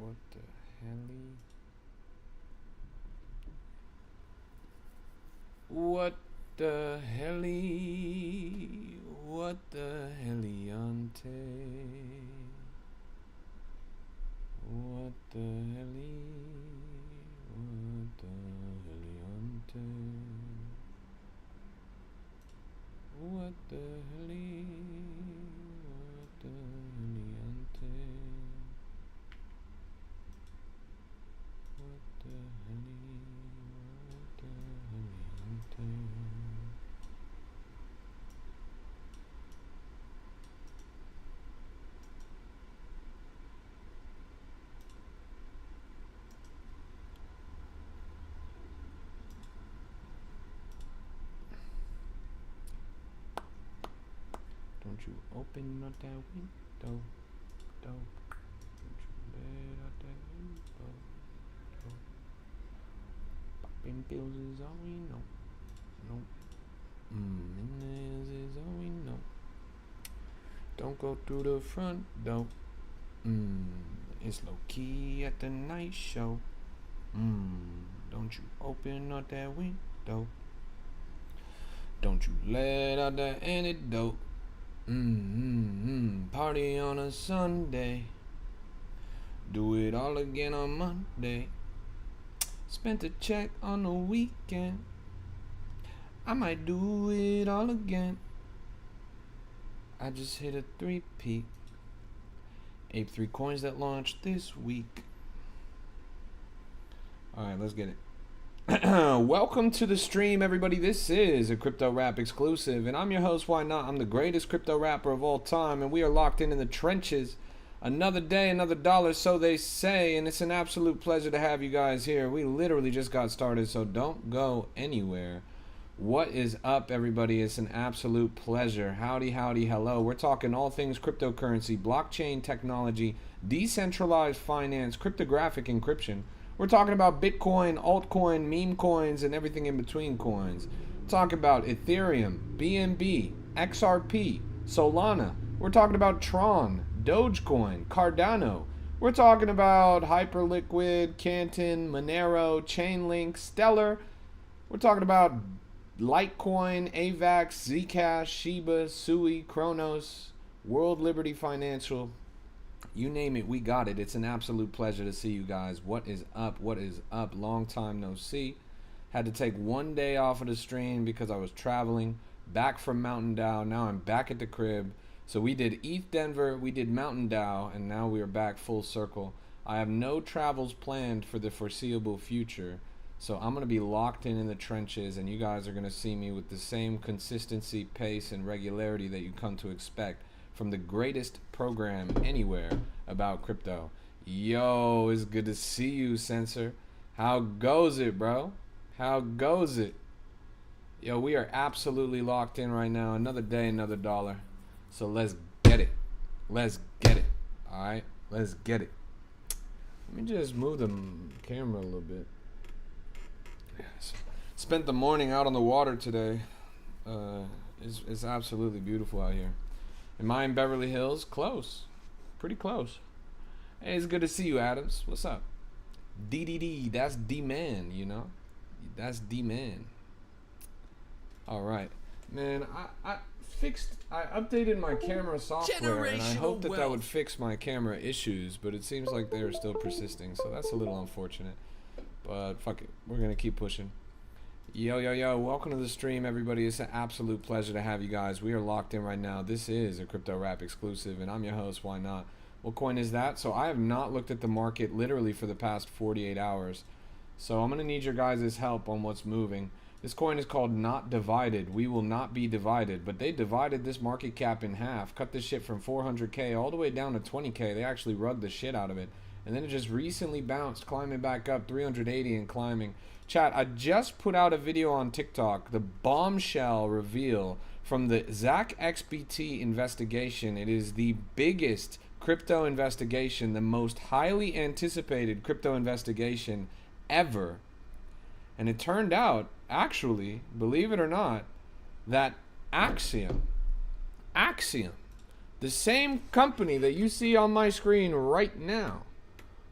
What the helly? What the helly? What the heliante? What the helly? What the heliante? What the helly? What the heliante? What the helly? What the heliante? Don't you open up that window, don't you let out that window. Popping pills is all we know. No. Minutes is all we know. Don't go through the front door. It's low key at the night show. Don't you open up that window. Don't you let out the antidote. Party on a Sunday. Do it all again on Monday. Spent a check on the weekend. I might do it all again. I just hit a 3-peat. Ape 3 coins that launched this week. Alright, let's get it. Welcome to the stream, everybody. This is a Crypto Rap exclusive, and I'm your host, Why Not? I'm the greatest crypto rapper of all time, and we are locked in the trenches. Another day, another dollar, so they say, and it's an absolute pleasure to have you guys here. We literally just got started, so don't go anywhere. What is up, everybody? It's an absolute pleasure. Howdy, howdy, hello. We're talking all things cryptocurrency, blockchain technology, decentralized finance, cryptographic encryption. We're talking about Bitcoin, altcoin, meme coins, and everything in between coins. We're talking about Ethereum, BNB, XRP, Solana. We're talking about Tron, Dogecoin, Cardano. We're talking about Hyperliquid, Canton, Monero, Chainlink, Stellar. We're talking about Litecoin, AVAX, Zcash, Shiba, Sui, Kronos, World Liberty Financial. You name it, we got it. It's an absolute pleasure to see you guys. What is up? What is up? Long time no see. Had to take one day off of the stream because I was traveling back from Mountain Dow. Now I'm back at the crib. So we did ETH Denver, we did Mountain Dow, and now we are back full circle. I have no travels planned for the foreseeable future. So I'm going to be locked in the trenches, and you guys are going to see me with the same consistency, pace, and regularity that you come to expect from the greatest program anywhere about crypto. Yo, it's good to see you, Sensor. How goes it, bro? How goes it? Yo, we are absolutely locked in right now. Another day, another dollar. So let's get it. Let's get it. All right, let's get it. Let me just move the camera a little bit. Yes. Spent the morning out on the water today. It's absolutely beautiful out here. Am I in Beverly Hills? Close. Pretty close. Hey, it's good to see you, Adams. What's up? DDD, that's D-Man, you know? That's D-Man. All right. Man, I updated my camera software, and I hoped that would fix my camera issues, but it seems like they're still persisting, so that's a little unfortunate. But fuck it. We're going to keep pushing. Yo, yo, yo. Welcome to the stream, everybody. It's an absolute pleasure to have you guys. We are locked in right now. This is a Crypto Rap exclusive, and I'm your host, Why Not? What coin is that? So I have not looked at the market literally for the past 48 hours. So I'm going to need your guys' help on what's moving. This coin is called Not Divided. We will not be divided. But they divided this market cap in half. Cut this shit from 400K all the way down to 20K. They actually rugged the shit out of it. And then it just recently bounced, climbing back up 380 and climbing. Chat, I just put out a video on TikTok, the bombshell reveal from the Zach XBT investigation. It is the biggest crypto investigation, the most highly anticipated crypto investigation ever. And it turned out, actually, believe it or not, that Axiom, the same company that you see on my screen right now,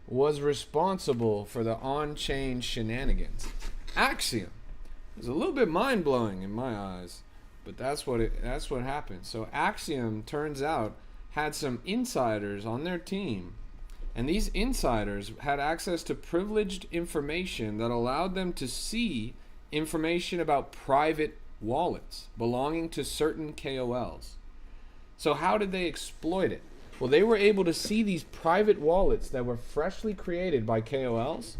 was responsible for the on-chain shenanigans. Axiom. It was a little bit mind-blowing in my eyes, but that's what happened. So Axiom, turns out, had some insiders on their team, and these insiders had access to privileged information that allowed them to see information about private wallets belonging to certain KOLs. So how did they exploit it? Well, they were able to see these private wallets that were freshly created by KOLs,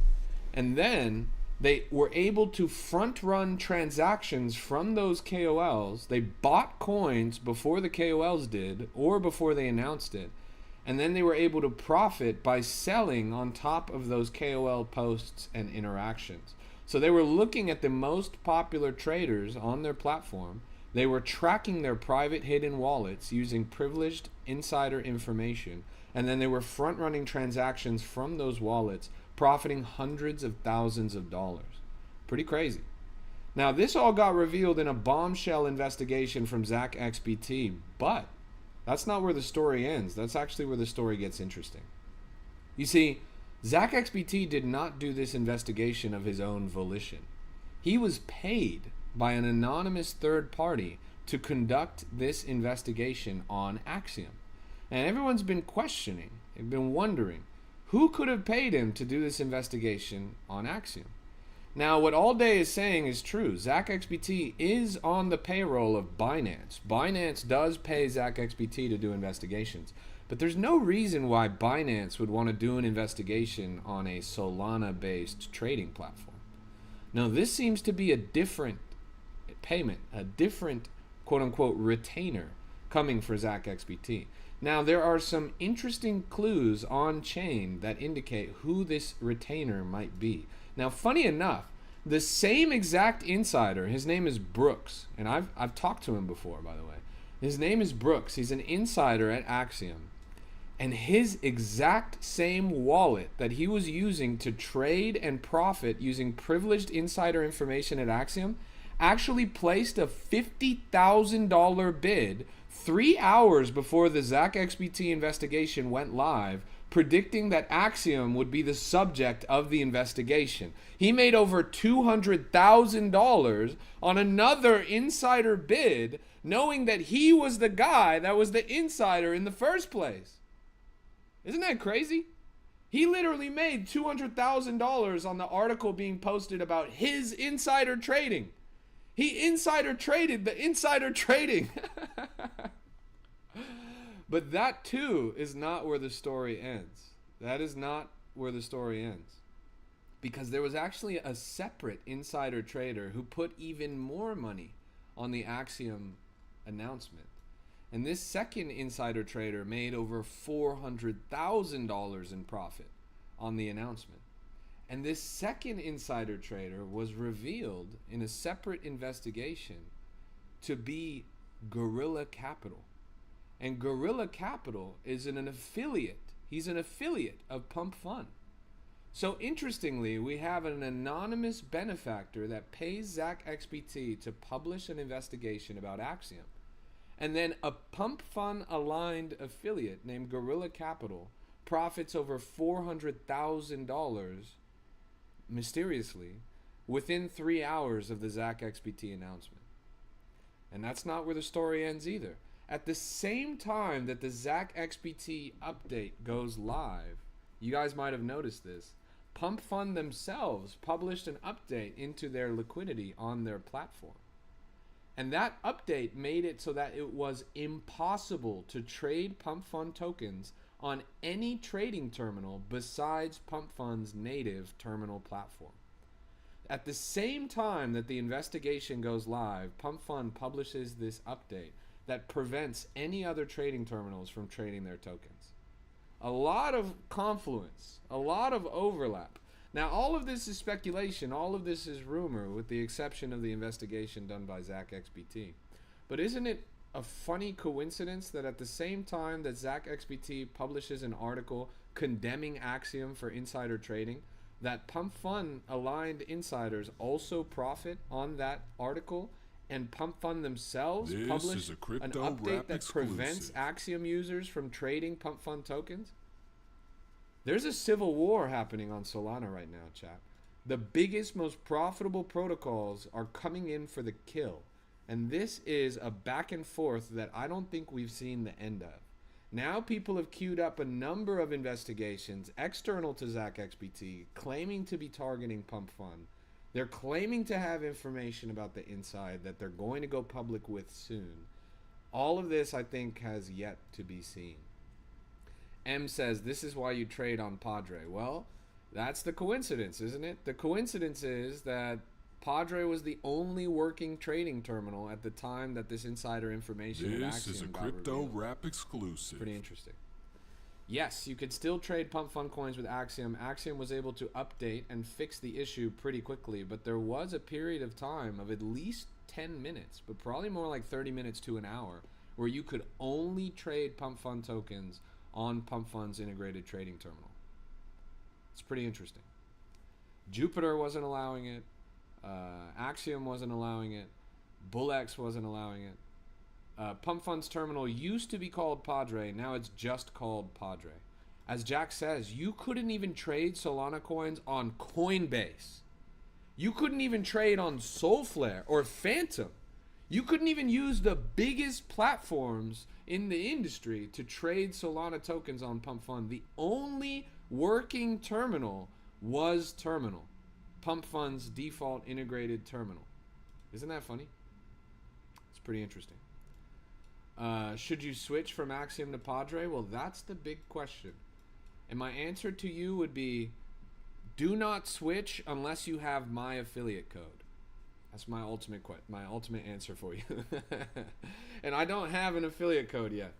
and then they were able to front run transactions from those KOLs. They bought coins before the KOLs did, or before they announced it, and then they were able to profit by selling on top of those KOL posts and interactions. So they were looking at the most popular traders on their platform. They were tracking their private hidden wallets using privileged insider information, and then they were front-running transactions from those wallets, profiting hundreds of thousands of dollars. Pretty crazy. Now, this all got revealed in a bombshell investigation from Zach XBT, but that's not where the story ends. That's actually where the story gets interesting. You see, Zach XBT did not do this investigation of his own volition. He was paid by an anonymous third party to conduct this investigation on Axiom. And everyone's been questioning, they've been wondering, who could have paid him to do this investigation on Axiom? Now, what All Day is saying is true. Zach XBT is on the payroll of Binance. Binance does pay Zach XBT to do investigations. But there's no reason why Binance would want to do an investigation on a Solana-based trading platform. Now, this seems to be a different payment, a different quote-unquote retainer coming for Zach XBT. Now, there are some interesting clues on chain that indicate who this retainer might be. Now, funny enough, the same exact insider, his name is Brooks, and I've talked to him before, by the way. His name is Brooks. He's an insider at Axiom. And his exact same wallet that he was using to trade and profit using privileged insider information at Axiom actually placed a $50,000 bid 3 hours before the Zach XBT investigation went live, predicting that Axiom would be the subject of the investigation. He made over $200,000 on another insider bid, knowing that he was the guy that was the insider in the first place. Isn't that crazy? He literally made $200,000 on the article being posted about his insider trading. He insider traded the insider trading. But that too is not where the story ends. That is not where the story ends. Because there was actually a separate insider trader who put even more money on the Axiom announcement. And this second insider trader made over $400,000 in profit on the announcement. And this second insider trader was revealed in a separate investigation to be Gorilla Capital. And Gorilla Capital is an affiliate. He's an affiliate of Pump Fund. So interestingly, we have an anonymous benefactor that pays Zach XBT to publish an investigation about Axiom. And then a Pump Fund aligned affiliate named Gorilla Capital profits over $400,000 mysteriously within 3 hours of the Zach XBT announcement. And that's not where the story ends either. At the same time that the Zach XBT update goes live, you guys might have noticed this, Pump Fund themselves published an update into their liquidity on their platform. And that update made it so that it was impossible to trade Pump Fund tokens on any trading terminal besides Pump Fund's native terminal platform. At the same time that the investigation goes live, Pump Fund publishes this update that prevents any other trading terminals from trading their tokens. A lot of confluence, a lot of overlap. Now, all of this is speculation, all of this is rumor, with the exception of the investigation done by Zach XBT. But isn't it a funny coincidence that at the same time that Zach XBT publishes an article condemning Axiom for insider trading, that Pump Fund aligned insiders also profit on that article, and Pump Fund themselves publish an update that prevents Axiom users from trading Pump Fund tokens? There's a civil war happening on Solana right now, chat. The biggest, most profitable protocols are coming in for the kill. And this is a back and forth that I don't think we've seen the end of. Now people have queued up a number of investigations external to ZachXBT claiming to be targeting Pump Fund. They're claiming to have information about the inside that they're going to go public with soon. All of this, I think, has yet to be seen. M says, this is why you trade on Padre. Well, that's the coincidence, isn't it? The coincidence is that Padre was the only working trading terminal at the time that this insider information This is a Crypto Rap exclusive. Pretty interesting. Yes, you could still trade Pump Fund coins with Axiom. Axiom was able to update and fix the issue pretty quickly, but there was a period of time of at least 10 minutes, but probably more like 30 minutes to an hour, where you could only trade Pump Fund tokens on Pump Fund's integrated trading terminal. It's pretty interesting. Jupiter wasn't allowing it. Axiom wasn't allowing it. BullX wasn't allowing it. Pump Fund's terminal used to be called Padre. Now it's just called Padre. As Jack says, you couldn't even trade Solana coins on Coinbase. You couldn't even trade on Solflare or Phantom. You couldn't even use the biggest platforms in the industry to trade Solana tokens on Pump Fund. The only working terminal was Terminal, Pump Fund's default integrated terminal. Isn't that funny? It's pretty interesting. Should you switch from Axiom to Padre? Well, that's the big question. And my answer to you would be, do not switch unless you have my affiliate code. That's my ultimate answer for you. And I don't have an affiliate code yet.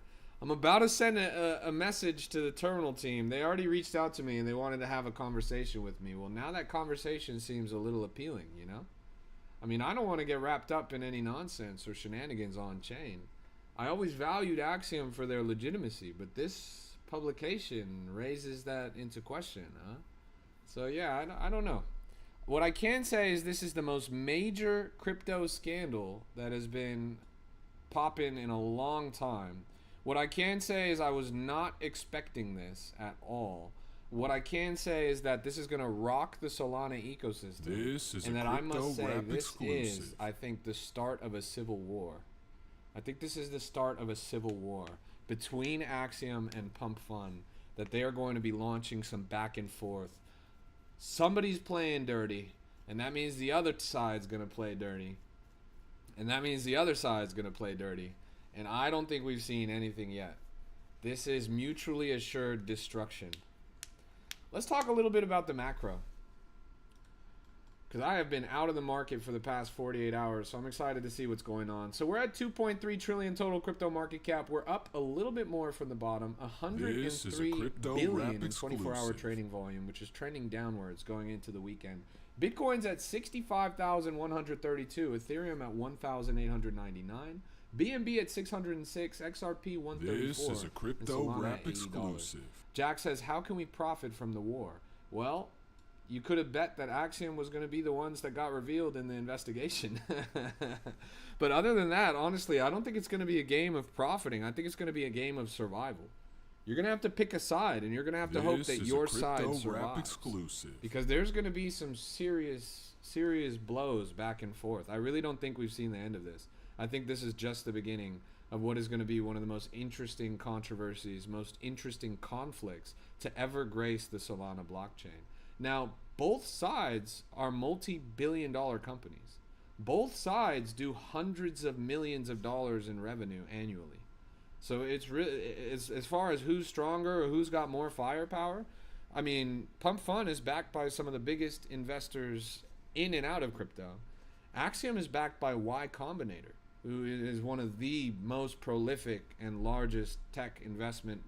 I'm about to send a message to the terminal team. They already reached out to me and they wanted to have a conversation with me. Well, now that conversation seems a little appealing, you know? I mean, I don't want to get wrapped up in any nonsense or shenanigans on chain. I always valued Axiom for their legitimacy, but this publication raises that into question, huh? So yeah, I don't know. What I can say is this is the most major crypto scandal that has been popping in a long time. What I can say is I was not expecting this at all. What I can say is that this is going to rock the Solana ecosystem. This is and a that I must say this exclusive. is, I think, the start of a civil war. I think this is the start of a civil war between Axiom and Pump Fund, that they are going to be launching some back and forth. Somebody's playing dirty, and that means the other side's going to play dirty. And that means the other side's going to play dirty. And I don't think we've seen anything yet. This is mutually assured destruction. Let's talk a little bit about the macro, because I have been out of the market for the past 48 hours, so I'm excited to see what's going on. So we're at 2.3 trillion total crypto market cap. We're up a little bit more from the bottom, 103 billion in 24-hour trading volume, which is trending downwards going into the weekend. Bitcoin's at 65,132, Ethereum at 1,899, BNB at 606, XRP 134. This is a Crypto Rap exclusive. Jack says, how can we profit from the war? Well, you could have bet that Axiom was going to be the ones that got revealed in the investigation. But other than that, honestly, I don't think it's going to be a game of profiting. I think it's going to be a game of survival. You're going to have to pick a side, and you're going to have to hope that your side survives. Exclusive. Because there's going to be some serious blows back and forth. I really don't think we've seen the end of this. I think this is just the beginning of what is going to be one of the most interesting controversies, most interesting conflicts to ever grace the Solana blockchain. Now, both sides are multi-billion-dollar companies. Both sides do hundreds of millions of dollars in revenue annually. So it's really, as far as who's stronger or who's got more firepower, I mean, Pump Fund is backed by some of the biggest investors in and out of crypto. Axiom is backed by Y Combinator, who is one of the most prolific and largest tech investment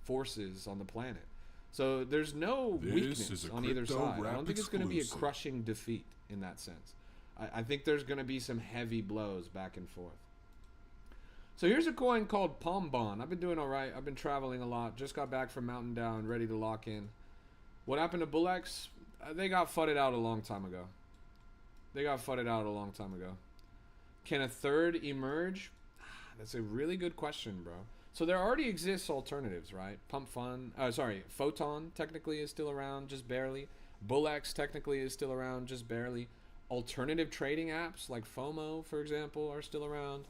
forces on the planet. So there's no weakness on either side. I don't think it's going to be a crushing defeat in that sense. I think there's going to be some heavy blows back and forth. So here's a coin called Pombon. I've been doing all right. I've been traveling a lot. Just got back from Mountain Down, ready to lock in. What happened to BullX? They got fudded out a long time ago. Can a third emerge? That's a really good question, bro. So there already exists alternatives, right? Photon technically is still around, just barely. Bullex technically is still around, just barely. Alternative trading apps like FOMO, for example, are still around.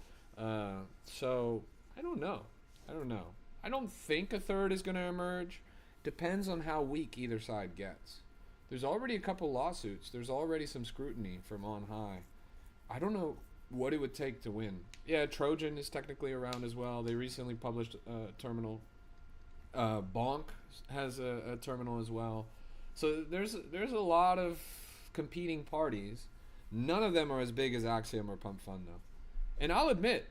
So I don't know. I don't know. I don't think a third is going to emerge. Depends on how weak either side gets. There's already a couple lawsuits. There's already some scrutiny from on high. I don't know what it would take to win. Yeah, Trojan is technically around as well. They recently published a terminal. Bonk has a terminal as well. So there's a lot of competing parties. None of them are as big as Axiom or Pump Fund though. And I'll admit,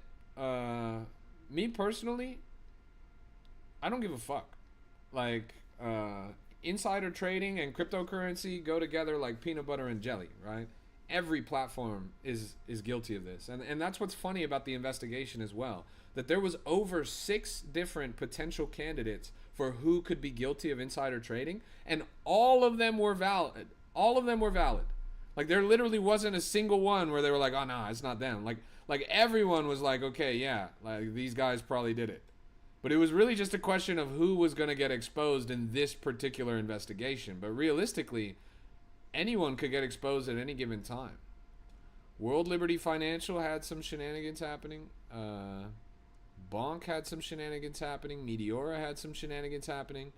me personally, I don't give a fuck. Like, insider trading and cryptocurrency go together like peanut butter and jelly, right? Every platform is guilty of this. And that's what's funny about the investigation as well. That there was over 6 different potential candidates for who could be guilty of insider trading, and all of them were valid. All of them were valid. Like, there literally wasn't a single one where they were like, oh, no, it's not them. Like everyone was like, okay, yeah, like these guys probably did it. But it was really just a question of who was going to get exposed in this particular investigation. But realistically, anyone could get exposed at any given time. World Liberty Financial had some shenanigans happening. Bonk had some shenanigans happening. Meteora had some shenanigans happening.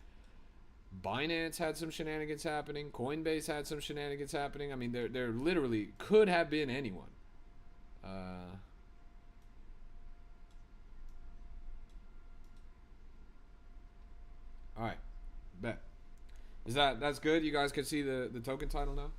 Binance had some shenanigans happening. Coinbase had some shenanigans happening. I mean, there literally could have been anyone. All right, bet. That's good? You guys can see the token title now?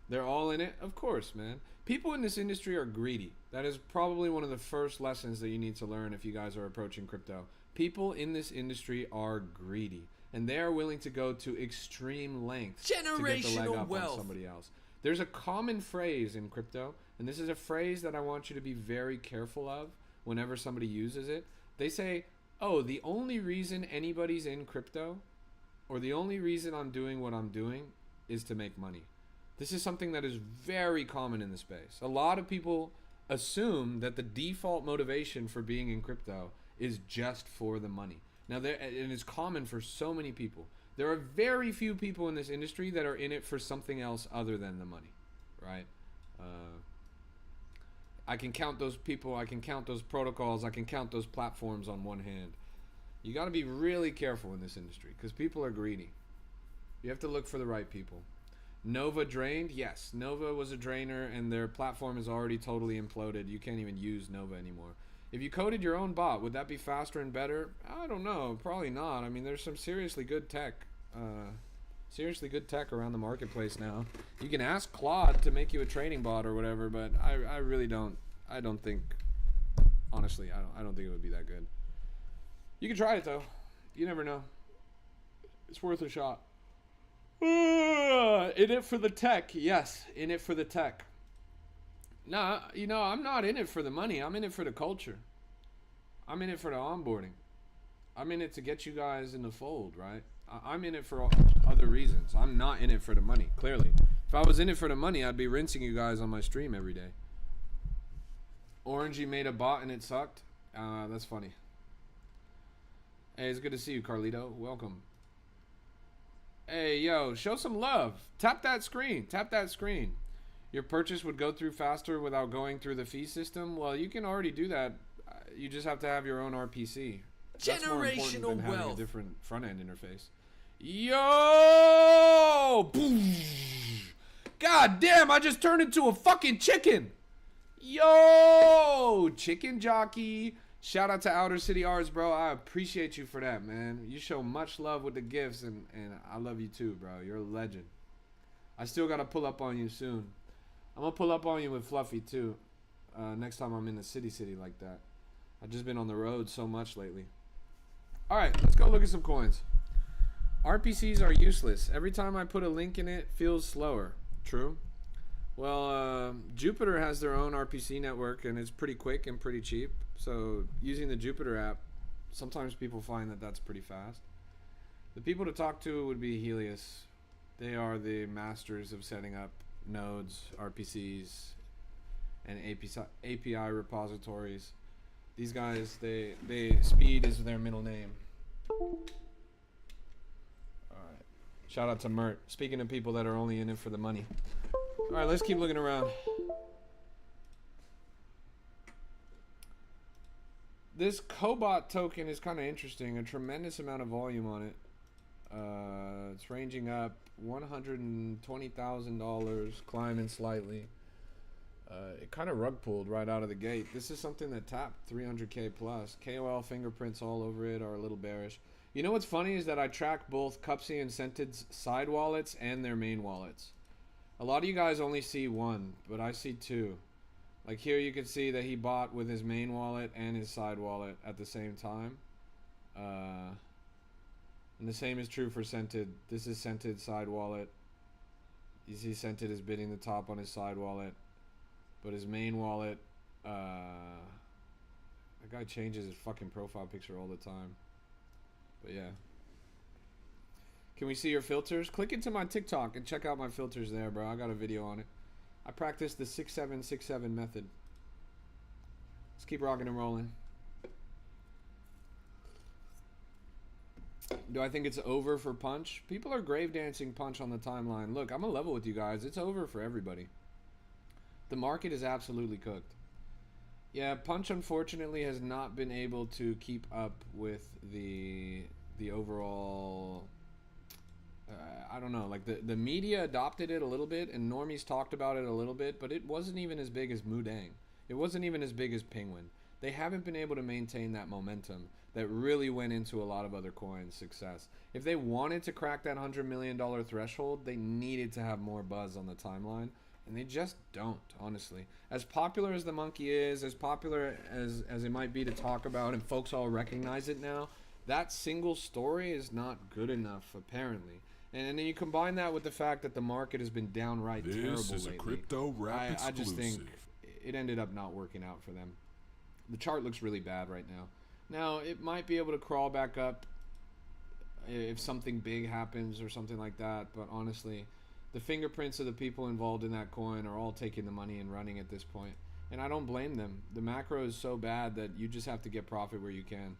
They're all in it? Of course, man. People in this industry are greedy. That is probably one of the first lessons that you need to learn if you guys are approaching crypto. People in this industry are greedy, and they are willing to go to extreme lengths to get the leg up on somebody else. There's a common phrase in crypto, and this is a phrase that I want you to be very careful of whenever somebody uses it. They say, oh, the only reason anybody's in crypto, or the only reason I'm doing what I'm doing, is to make money. This is something that is very common in the space. A lot of people assume that the default motivation for being in crypto is just for the money. Now, and it's common for so many people. There are very few people in this industry that are in it for something else other than the money, right? I can count those people, I can count those protocols, I can count those platforms on one hand. You got to be really careful in this industry because people are greedy. You have to look for the right people. Nova drained? Yes, Nova was a drainer and their platform is already totally imploded. You can't even use Nova anymore. If you coded your own bot, would that be faster and better? I don't know. Probably not. I mean, there's some seriously good tech around the marketplace now. You can ask Claude to make you a trading bot or whatever, but I really don't. I don't think, honestly, I don't think it would be that good. You can try it though. You never know. It's worth a shot. In it for the tech. Yes, in it for the tech. Nah, I'm not in it for the money. I'm in it for the culture. I'm in it for the onboarding. I'm in it to get you guys in the fold, right? I'm in it for other reasons. I'm not in it for the money, clearly. If I was in it for the money, I'd be rinsing you guys on my stream every day. Orangey made a bot and it sucked. That's funny. Hey, it's good to see you, Carlito. Welcome. Hey, yo, show some love. Tap that screen. Tap that screen. Your purchase would go through faster without going through the fee system. Well, you can already do that. You just have to have your own RPC. That's more important than having a different front-end interface. Yo! God damn, I just turned into a fucking chicken. Yo! Chicken jockey. Shout out to Outer City Arts, bro. I appreciate you for that, man. You show much love with the gifts, and I love you too, bro. You're a legend. I still got to pull up on you soon. I'm going to pull up on you with Fluffy, too, next time I'm in the city like that. I've just been on the road so much lately. All right, let's go look at some coins. RPCs are useless. Every time I put a link in it feels slower. True. Well, Jupiter has their own RPC network, and it's pretty quick and pretty cheap. So using the Jupiter app, sometimes people find that that's pretty fast. The people to talk to would be Helios. They are the masters of setting up nodes, RPCs, and API repositories. These guys, they speed is their middle name. All right. Shout out to Mert. Speaking of people that are only in it for the money. All right, let's keep looking around. This Cobot token is kind of interesting. A tremendous amount of volume on it. It's ranging up $120,000, climbing slightly. It kind of rug pulled right out of the gate. This is something that tapped 300k plus. KOL fingerprints all over it are a little bearish. You know what's funny is that I track both Cupsy and Sented's side wallets and their main wallets. A lot of you guys only see one, but I see two. Like here you can see that he bought with his main wallet and his side wallet at the same time. And the same is true for Scented. This is Scented's side wallet. You see Scented is bidding the top on his side wallet. But his main wallet, that guy changes his fucking profile picture all the time. But yeah. Can we see your filters? Click into my TikTok and check out my filters there, bro. I got a video on it. I practice the 6767 method. Let's keep rocking and rolling. Do I think it's over for Punch? People are grave dancing Punch on the timeline. Look, I'm gonna level with you guys. It's over for everybody. The market is absolutely cooked. Yeah, Punch unfortunately has not been able to keep up with the overall. I don't know, like the media adopted it a little bit and normies talked about it a little bit, but it wasn't even as big as Mudang. It wasn't even as big as Penguin. They haven't been able to maintain that momentum that really went into a lot of other coins' success. If they wanted to crack that $100 million threshold, they needed to have more buzz on the timeline, and they just don't, honestly. As popular as the monkey is, as popular as it might be to talk about, and folks all recognize it now, that single story is not good enough, apparently. And then you combine that with the fact that the market has been downright terrible lately. This is a crypto rap exclusive. I just think it ended up not working out for them. The chart looks really bad right now. Now, it might be able to crawl back up if something big happens or something like that, but honestly, the fingerprints of the people involved in that coin are all taking the money and running at this point. And I don't blame them. The macro is so bad that you just have to get profit where you can.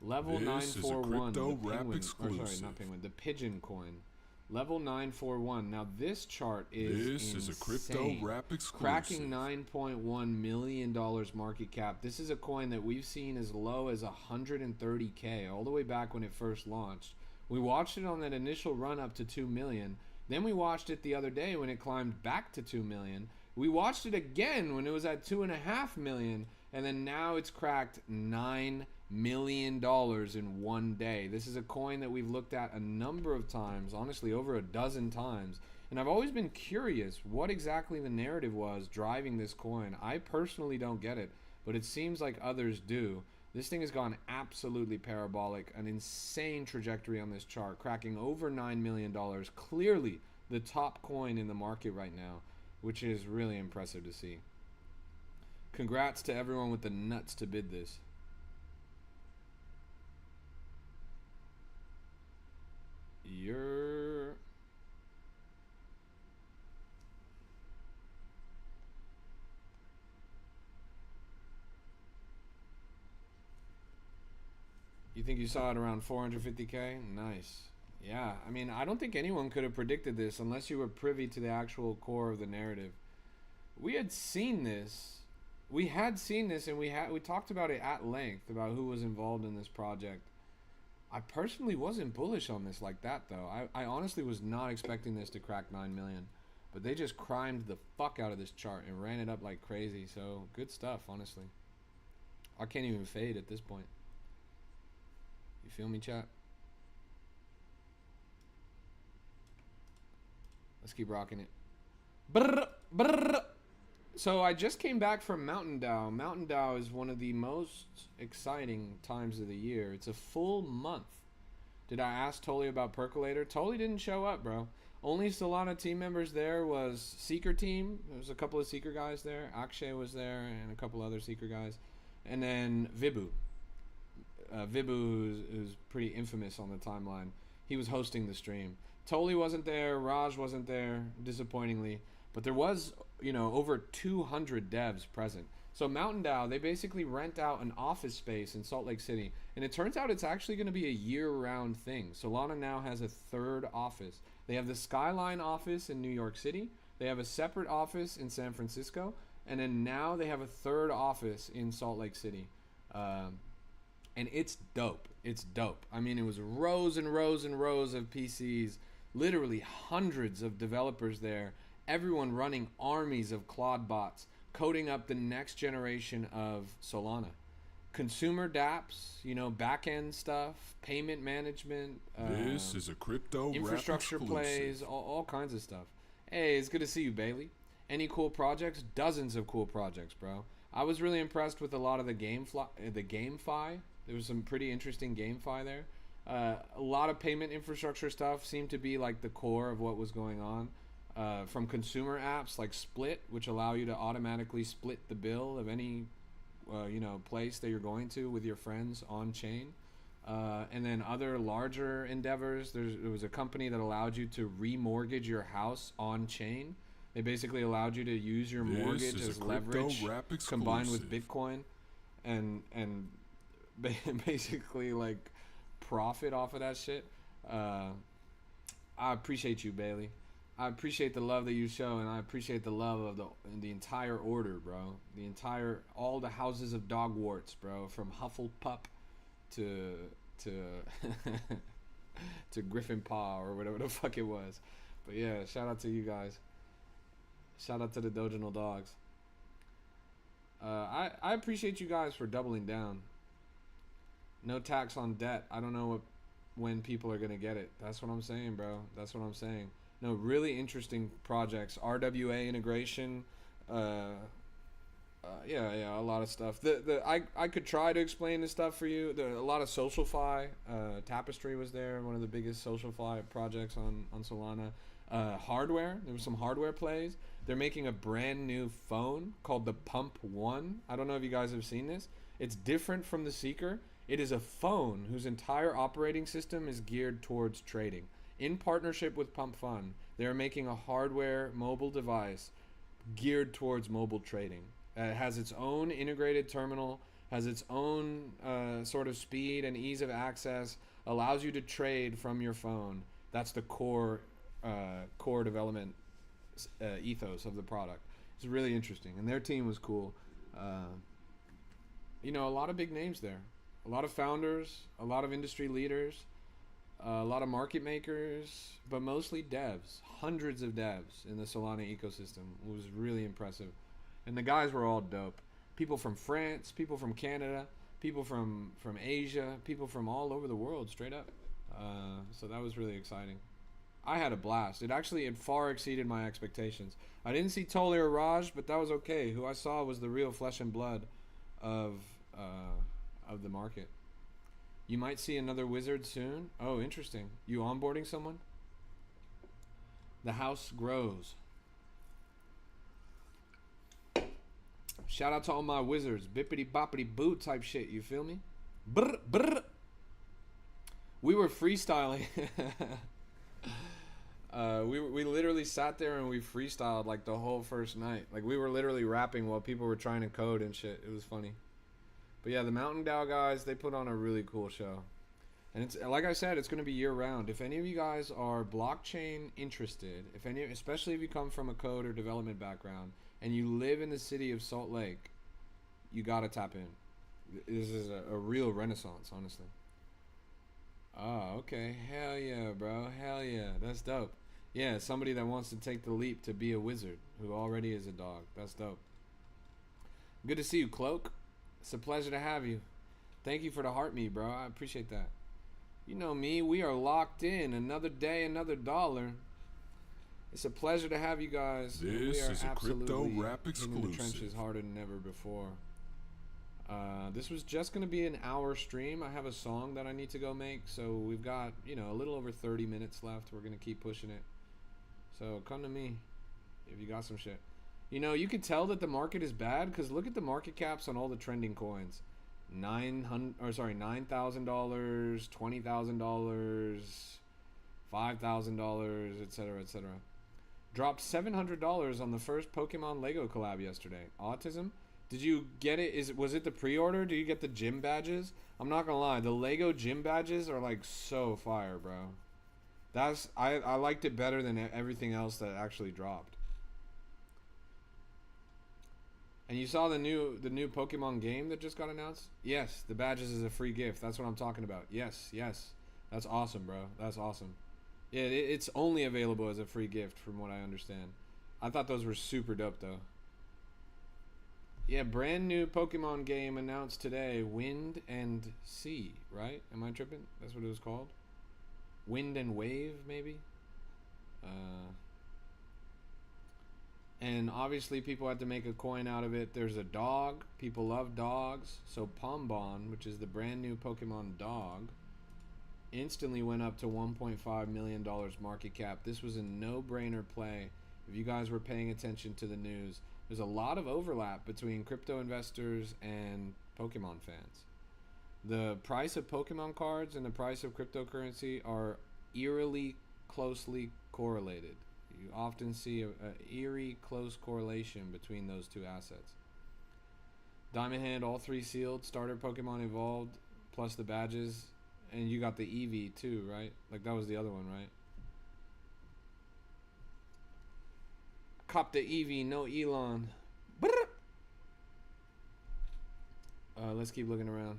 Level 941, the Penguin, or sorry, not Penguin, the Pigeon coin. Level 941. Now this chart is insane. A crypto rap exclusive. Cracking $9.1 million market cap. This is a coin that we've seen as low as 130k all the way back when it first launched. We watched it on that initial run up to 2 million. Then we watched it the other day when it climbed back to 2 million. We watched it again when it was at 2.5 million, and then now it's cracked $9 million in one day. This is a coin that we've looked at a number of times, honestly over a dozen times, and I've always been curious what exactly the narrative was driving this coin. I personally don't get it, but it seems like others do. This thing has gone absolutely parabolic, an insane trajectory on this chart, cracking over $9 million, clearly the top coin in the market right now, which is really impressive to see. Congrats to everyone with the nuts to bid this. You think you saw it around 450k? Nice. Yeah, I mean, I don't think anyone could have predicted this unless you were privy to the actual core of the narrative. We had seen this. We had seen this, and we talked about it at length about who was involved in this project. I personally wasn't bullish on this like that, though. I honestly was not expecting this to crack 9 million. But they just crimed the fuck out of this chart and ran it up like crazy. So, good stuff, honestly. I can't even fade at this point. You feel me, chat? Let's keep rocking it. Brr, brr. So I just came back from Mountain Dow. Mountain Dow is one of the most exciting times of the year. It's a full month. Did I ask Tolly about Percolator? Tolly didn't show up, bro. Only Solana team members there was Seeker team. There was a couple of Seeker guys there. Akshay was there and a couple other Seeker guys. And then Vibu. Vibu, who's pretty infamous on the timeline. He was hosting the stream. Tolly wasn't there. Raj wasn't there, disappointingly. But there was, over 200 devs present. So Mountain Dow, they basically rent out an office space in Salt Lake City, and it turns out it's actually going to be a year-round thing. Solana now has a third office. They have the Skyline office in New York City. They have a separate office in San Francisco, and then now they have a third office in Salt Lake City. And it's dope. It's dope. I mean, it was rows and rows and rows of PCs, literally hundreds of developers there, everyone running armies of Claude bots, coding up the next generation of Solana. Consumer dApps, you know, back-end stuff, payment management. This is a crypto infrastructure rap plays, all kinds of stuff. Hey, it's good to see you, Bailey. Any cool projects? Dozens of cool projects, bro. I was really impressed with a lot of the GameFi. There was some pretty interesting GameFi there. A lot of payment infrastructure stuff seemed to be like the core of what was going on. From consumer apps like Split, which allow you to automatically split the bill of any place that you're going to with your friends on chain. And then other larger endeavors. There was a company that allowed you to remortgage your house on chain. They basically allowed you to use your mortgage as leverage combined with Bitcoin, and basically like profit off of that shit. I appreciate you, Bailey. I appreciate the love that you show, and I appreciate the love of the entire order, bro. All the houses of Dogwarts, bro, from Hufflepuff to to Griffin Paw or whatever the fuck it was. But yeah, shout out to you guys. Shout out to the Doginal dogs. I appreciate you guys for doubling down. No tax on debt. I don't know when people are gonna get it. That's what I'm saying, bro. That's what I'm saying. No, really interesting projects. RWA integration. Yeah, a lot of stuff. I could try to explain this stuff for you. A lot of SocialFi. Tapestry was there, one of the biggest SocialFi projects on Solana. Hardware. There was some hardware plays. They're making a brand new phone called the Pump One. I don't know if you guys have seen this. It's different from the Seeker. It is a phone whose entire operating system is geared towards trading. In partnership with Pump Fund, they are making a hardware mobile device geared towards mobile trading. It has its own integrated terminal, has its own sort of speed and ease of access, allows you to trade from your phone. That's the core development ethos of the product. It's really interesting, and their team was cool. A lot of big names there, a lot of founders, a lot of industry leaders, a lot of market makers, but mostly devs. Hundreds of devs in the Solana ecosystem. It was really impressive, and the guys were all dope. People from France, people from Canada, people from Asia, people from all over the world, straight up. So that was really exciting. I had a blast. It far exceeded my expectations. I didn't see Tolly or Raj, but that was okay. Who I saw was the real flesh and blood of the market. You might see another wizard soon. Oh, interesting. You onboarding someone? The house grows. Shout out to all my wizards. Bippity boppity boo type shit. You feel me? Brr, brr. We were freestyling. We literally sat there and we freestyled like the whole first night. Like we were literally rapping while people were trying to code and shit. It was funny. But yeah, the Mountain Dow guys, they put on a really cool show. And it's like I said, it's going to be year round. If any of you guys are blockchain interested, especially if you come from a code or development background and you live in the city of Salt Lake, you got to tap in. This is a real renaissance, honestly. Oh, okay. Hell yeah, bro. Hell yeah. That's dope. Yeah, somebody that wants to take the leap to be a wizard who already is a dog. That's dope. Good to see you, Cloak. It's a pleasure to have you. Thank you for the heart me, bro. I appreciate that. You know me. We are locked in. Another day, another dollar. It's a pleasure to have you guys. This is a crypto rap exclusive. In the trenches harder than ever before. This was just going to be an hour stream. I have a song that I need to go make. So we've got, a little over 30 minutes left. We're going to keep pushing it. So come to me if you got some shit. You can tell that the market is bad because look at the market caps on all the trending coins. $9,000, $20,000, $5,000, etc., etc. Dropped $700 on the first Pokemon Lego collab yesterday. Autism? Did you get it? Was it the pre-order? Did you get the gym badges? I'm not gonna lie, the Lego gym badges are like so fire, bro. I liked it better than everything else that actually dropped. And you saw the new Pokemon game that just got announced? Yes, the badges is a free gift. That's what I'm talking about. Yes, yes. That's awesome, bro. That's awesome. Yeah, it's only available as a free gift from what I understand. I thought those were super dope though. Yeah, brand new Pokemon game announced today. Wind and Sea, right? Am I tripping? That's what it was called? Wind and Wave, maybe? And obviously people had to make a coin out of it. There's a dog. People love dogs. So Pombon, which is the brand new Pokemon dog, instantly went up to $1.5 million market cap. This was a no-brainer play. If you guys were paying attention to the news, there's a lot of overlap between crypto investors and Pokemon fans. The price of Pokemon cards and the price of cryptocurrency are eerily closely correlated. You often see an eerie close correlation between those two assets. Diamond Hand, all 3 sealed, starter Pokemon evolved, plus the badges, and you got the Eevee too, right? Like that was the other one, right? Cop the Eevee, no Elon. Let's keep looking around.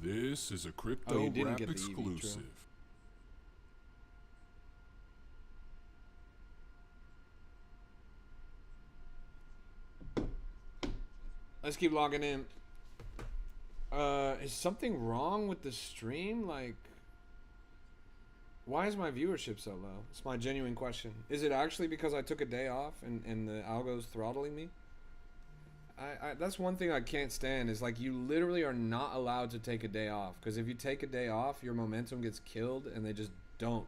This is a crypto rap Eevee, exclusive. Let's keep logging in. Is something wrong with the stream? Like, why is my viewership so low? It's my genuine question. Is it actually because I took a day off and the algo's throttling me? I that's one thing I can't stand is like you literally are not allowed to take a day off, because if you take a day off, your momentum gets killed and they just don't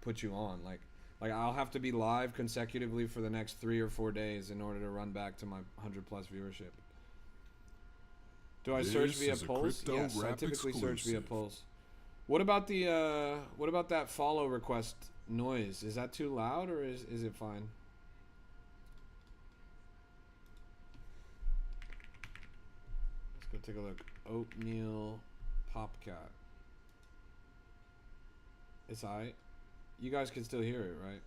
put you on. Like I'll have to be live consecutively for the next 3 or 4 days in order to run back to my 100+ viewership. Do I search via Pulse? Yes, I typically search via Pulse. What about that follow request noise? Is that too loud or is it fine? Let's go take a look. Oatmeal Popcat. It's alright. You guys can still hear it, right?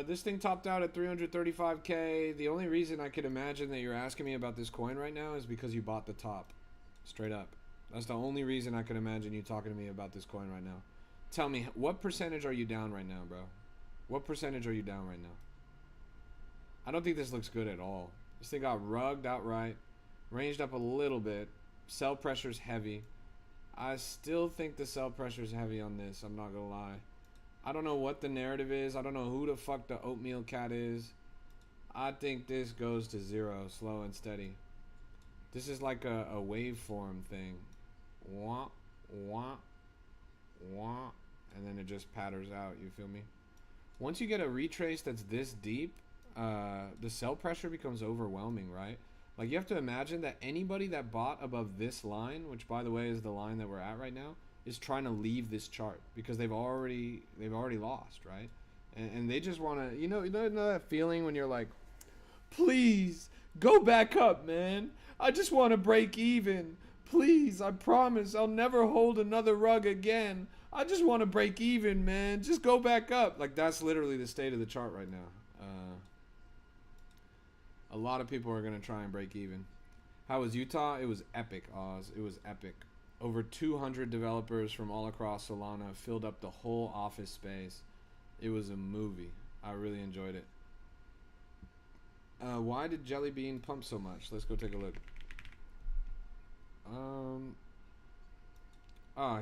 This thing topped out at 335k. The only reason I could imagine that you're asking me about this coin right now is because you bought the top. Straight up. That's the only reason I could imagine you talking to me about this coin right now. Tell me, what percentage are you down right now, bro? What percentage are you down right now? I don't think this looks good at all. This thing got rugged outright. Ranged up a little bit. Sell pressure's heavy. I still think the sell pressure's heavy on this. I'm not gonna lie. I don't know what the narrative is. I don't know who the fuck the Oatmeal Cat is. I think this goes to 0, slow and steady. This is like a waveform thing. Wah, wah, wah. And then it just patters out, you feel me? Once you get a retrace that's this deep, the sell pressure becomes overwhelming, right? Like you have to imagine that anybody that bought above this line, which by the way is the line that we're at right now, is trying to leave this chart because they've already lost, right? And they just want to, you know that feeling when you're like, please go back up, man. I just want to break even. Please, I promise I'll never hold another rug again. I just want to break even, man. Just go back up. Like that's literally the state of the chart right now. A lot of people are going to try and break even. How was Utah? It was epic, Oz. It was epic. Over 200 developers from all across Solana filled up the whole office space. It was a movie. I really enjoyed it. Why did Jelly Bean pump so much? Let's go take a look.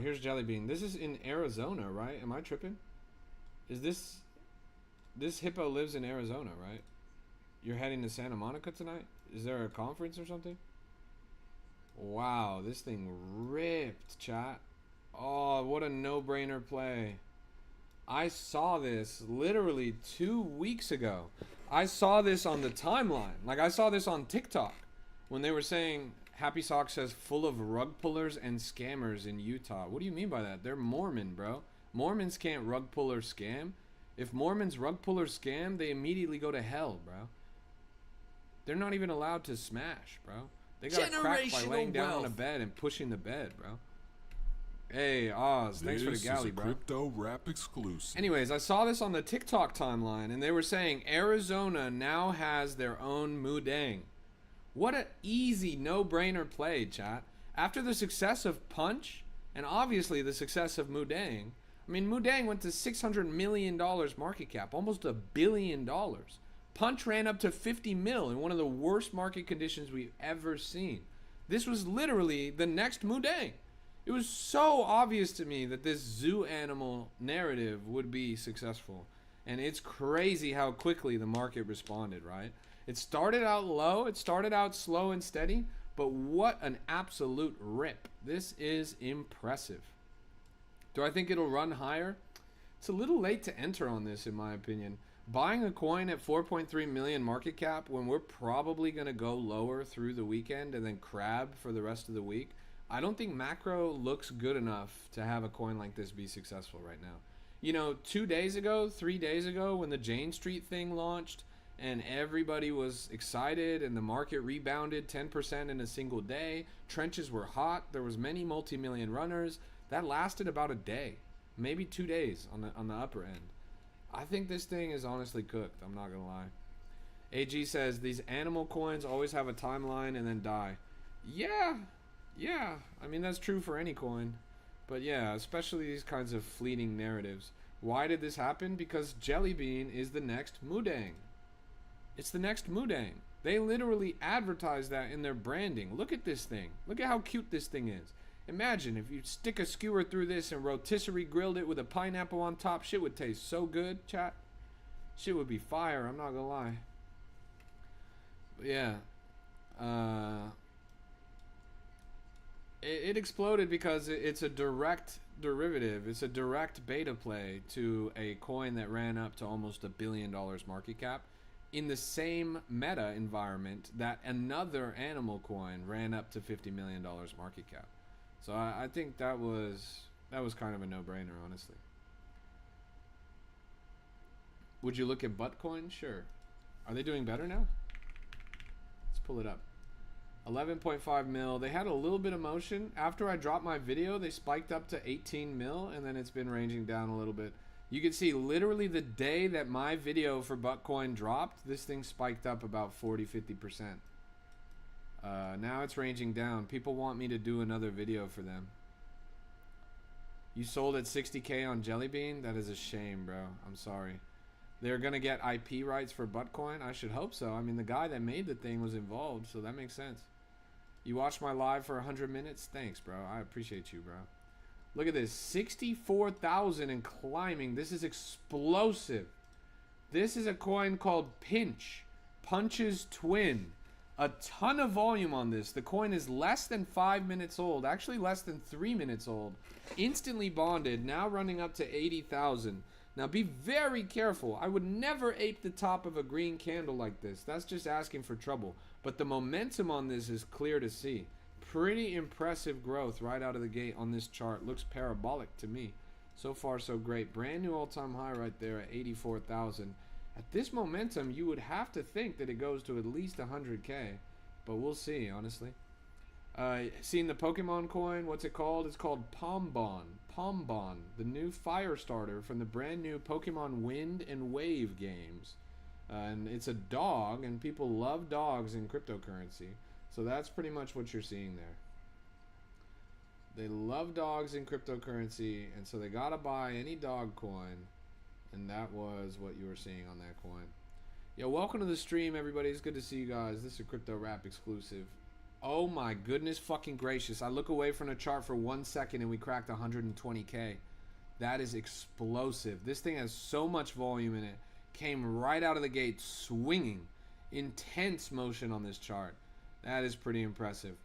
Here's Jelly Bean. This is in Arizona, right? Am I tripping? Is this hippo lives in Arizona, right? You're heading to Santa Monica tonight? Is there a conference or something? Wow, this thing ripped, chat. Oh, what a no-brainer play. I saw this literally 2 weeks ago. I saw this on the timeline. Like, I saw this on TikTok when they were saying Happy Sock says full of rug pullers and scammers in Utah. What do you mean by that? They're Mormon, bro. Mormons can't rug pull or scam. If Mormons rug pull or scam, they immediately go to hell, bro. They're not even allowed to smash, bro. They got to crack by laying down on a bed and pushing the bed, bro. Hey, Oz, thanks for the galley, bro. Crypto Rap exclusive. Anyways, I saw this on the TikTok timeline, and they were saying Arizona now has their own Mudang. What an easy, no-brainer play, chat. After the success of Punch, and obviously the success of Mudang, I mean, Mudang went to $600 million market cap, almost $1 billion. Punch ran up to 50 mil in one of the worst market conditions we've ever seen. This was literally the next Mudang. It was so obvious to me that this zoo animal narrative would be successful. And it's crazy how quickly the market responded, right? It started out low, it started out slow and steady, but what an absolute rip. This is impressive. Do I think it'll run higher? It's a little late to enter on this, in my opinion. Buying a coin at 4.3 million market cap when we're probably going to go lower through the weekend and then crab for the rest of the week, I don't think macro looks good enough to have a coin like this be successful right now. You know, 3 days ago, when the Jane Street thing launched and everybody was excited and the market rebounded 10% in a single day, trenches were hot, there was many multi-million runners, that lasted about a day, maybe 2 days on the upper end. I think this thing is honestly cooked, I'm not going to lie. AG says, these animal coins always have a timeline and then die. Yeah, I mean, that's true for any coin. But yeah, especially these kinds of fleeting narratives. Why did this happen? Because Jelly Bean is the next Mudang. It's the next Mudang. They literally advertise that in their branding. Look at this thing. Look at how cute this thing is. Imagine if you stick a skewer through this and rotisserie grilled it with a pineapple on top. Shit would taste so good, chat. Shit would be fire, I'm not gonna lie. But yeah. It exploded because it's a direct derivative. It's a direct beta play to a coin that ran up to almost $1 billion market cap in the same meta environment that another animal coin ran up to $50 million market cap. So I think that was kind of a no-brainer, honestly. Would you look at Buttcoin? Sure. Are they doing better now? Let's pull it up. 11.5 mil. They had a little bit of motion. After I dropped my video, they spiked up to 18 mil, and then it's been ranging down a little bit. You can see literally the day that my video for Buttcoin dropped, this thing spiked up about 40-50%. Now it's ranging down. People want me to do another video for them. You sold at 60K on Jelly Bean? That is a shame, bro. I'm sorry. They're going to get IP rights for Buttcoin? I should hope so. I mean, the guy that made the thing was involved, so that makes sense. You watched my live for 100 minutes? Thanks, bro. I appreciate you, bro. Look at this. 64,000 and climbing. This is explosive. This is a coin called Pinch. Punch's twin. A ton of volume on this. The coin is less than 5 minutes old. Actually less than 3 minutes old. Instantly bonded. Now running up to 80,000. Now be very careful. I would never ape the top of a green candle like this. That's just asking for trouble. But the momentum on this is clear to see. Pretty impressive growth right out of the gate on this chart. Looks parabolic to me. So far so great. Brand new all-time high right there at 84,000. At this momentum, you would have to think that it goes to at least 100K. But we'll see, honestly. Seen the Pokemon coin? What's it called? It's called Pombon. Pombon, the new fire starter from the brand new Pokemon Wind and Wave games. And it's a dog, and people love dogs in cryptocurrency. So that's pretty much what you're seeing there. They love dogs in cryptocurrency, and so they gotta buy any dog coin. And that was what you were seeing on that coin. Yeah, welcome to the stream, everybody. It's good to see you guys. This is a Crypto Rap exclusive. Oh my goodness fucking gracious. I look away from the chart for 1 second and we cracked 120K. That is explosive. This thing has so much volume in it. Came right out of the gate swinging. Intense motion on this chart. That is pretty impressive.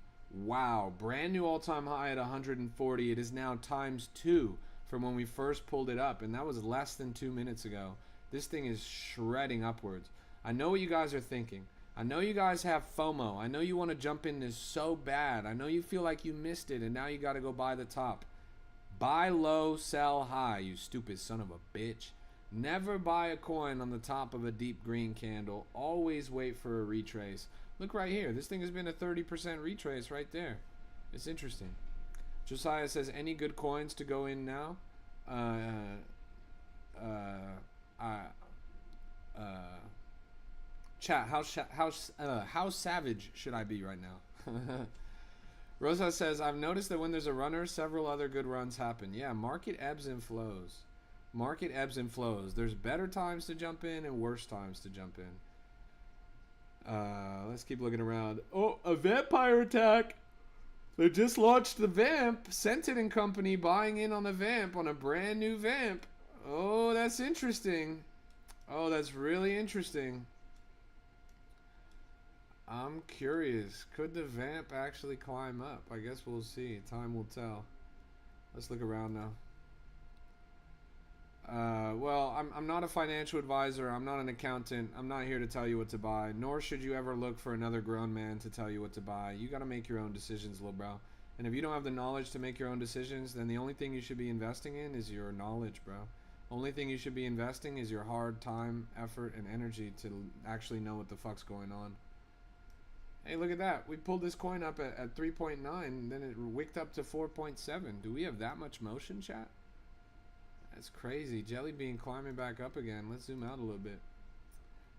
Wow. Brand new all-time high at 140. It is now ×2 from when we first pulled it up. And that was less than 2 minutes ago. This thing is shredding upwards. I know what you guys are thinking. I know you guys have FOMO. I know you want to jump in this so bad. I know you feel like you missed it and now you got to go buy the top. Buy low, sell high, you stupid son of a bitch. Never buy a coin on the top of a deep green candle. Always wait for a retrace. Look right here. This thing has been a 30% retrace right there. It's interesting. Josiah says, any good coins to go in now? Chat, how savage should I be right now? Rosa says, I've noticed that when there's a runner, several other good runs happen. Yeah, market ebbs and flows. Market ebbs and flows. There's better times to jump in and worse times to jump in. Let's keep looking around. Oh, a vampire attack. They just launched the vamp. Scented and Company buying in on the vamp, on a brand new vamp. Oh, that's interesting. Oh, that's really interesting. I'm curious. Could the vamp actually climb up? I guess we'll see. Time will tell. Let's look around now. Well, I'm not a financial advisor. I'm not an accountant. I'm not here to tell you what to buy. Nor should you ever look for another grown man to tell you what to buy. You got to make your own decisions, little bro. And if you don't have the knowledge to make your own decisions, then the only thing you should be investing in is your knowledge, bro. Only thing you should be investing is your hard time, effort, and energy to actually know what the fuck's going on. Hey, look at that. We pulled this coin up at 3.9, and then it wicked up to 4.7. Do we have that much motion, chat? That's crazy. Jelly bean climbing back up again. Let's zoom out a little bit.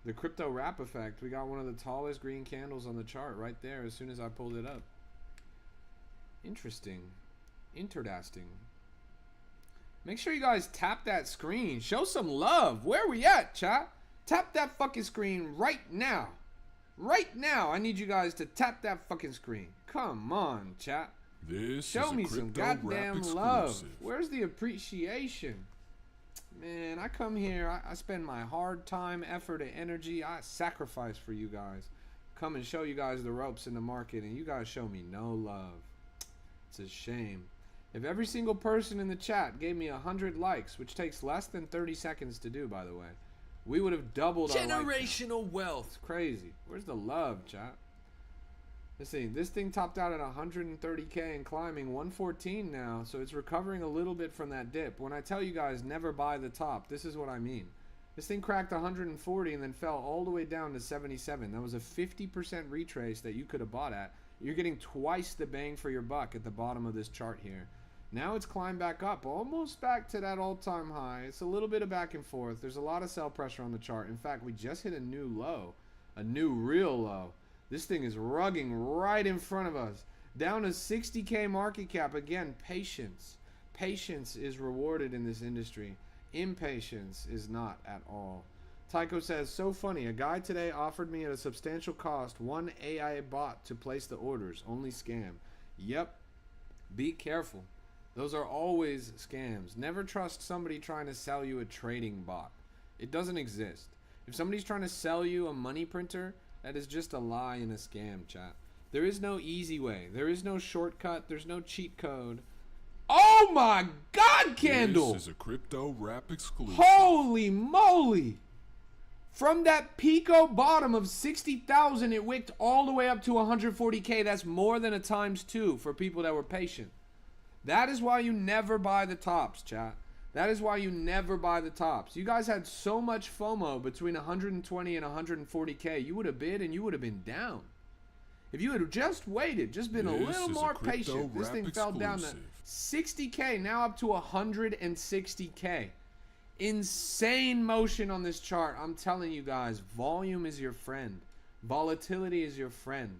The crypto wrap effect. We got one of the tallest green candles on the chart right there as soon as I pulled it up. Interesting. Interesting. Make sure you guys tap that screen. Show some love. Where we at, chat? Tap that fucking screen right now. Right now, I need you guys to tap that fucking screen. Come on, chat. Show me some goddamn love. Where's the appreciation? Man, I come here, I spend my hard time, effort, and energy. I sacrifice for you guys. Come and show you guys the ropes in the market, and you guys show me no love. It's a shame. If every single person in the chat gave me 100 likes, which takes less than 30 seconds to do, by the way, we would have doubled our generational wealth. Crazy. Where's the love, chat? Let's see. This thing topped out at 130k and climbing 114 now, so it's recovering a little bit from that dip. When I tell you guys never buy the top, this is what I mean. This thing cracked 140 and then fell all the way down to 77. That was a 50% retrace that you could have bought at. You're getting twice the bang for your buck at the bottom of this chart here. Now it's climbed back up, almost back to that all-time high. It's a little bit of back and forth. There's a lot of sell pressure on the chart. In fact, we just hit a new low, a new real low. This thing is rugging right in front of us. Down to 60k market cap. Again, patience. Patience is rewarded in this industry. Impatience is not at all. Tycho says, so funny. A guy today offered me at a substantial cost one AI bot to place the orders. Only scam. Yep. Be careful. Those are always scams. Never trust somebody trying to sell you a trading bot. It doesn't exist. If somebody's trying to sell you a money printer, that is just a lie and a scam, chat. There is no easy way. There is no shortcut. There's no cheat code. Oh my God, Candle! This is a crypto wrap exclusive. Holy moly! From that Pico bottom of 60,000, it wicked all the way up to 140k. That's more than a ×2 for people that were patient. That is why you never buy the tops, chat. That is why you never buy the tops. You guys had so much FOMO between 120 and 140k. You would have bid and you would have been down. If you had just waited, just been a little more patient, this thing fell down to 60k, now up to 160k. Insane motion on this chart. I'm telling you guys, volume is your friend. Volatility is your friend.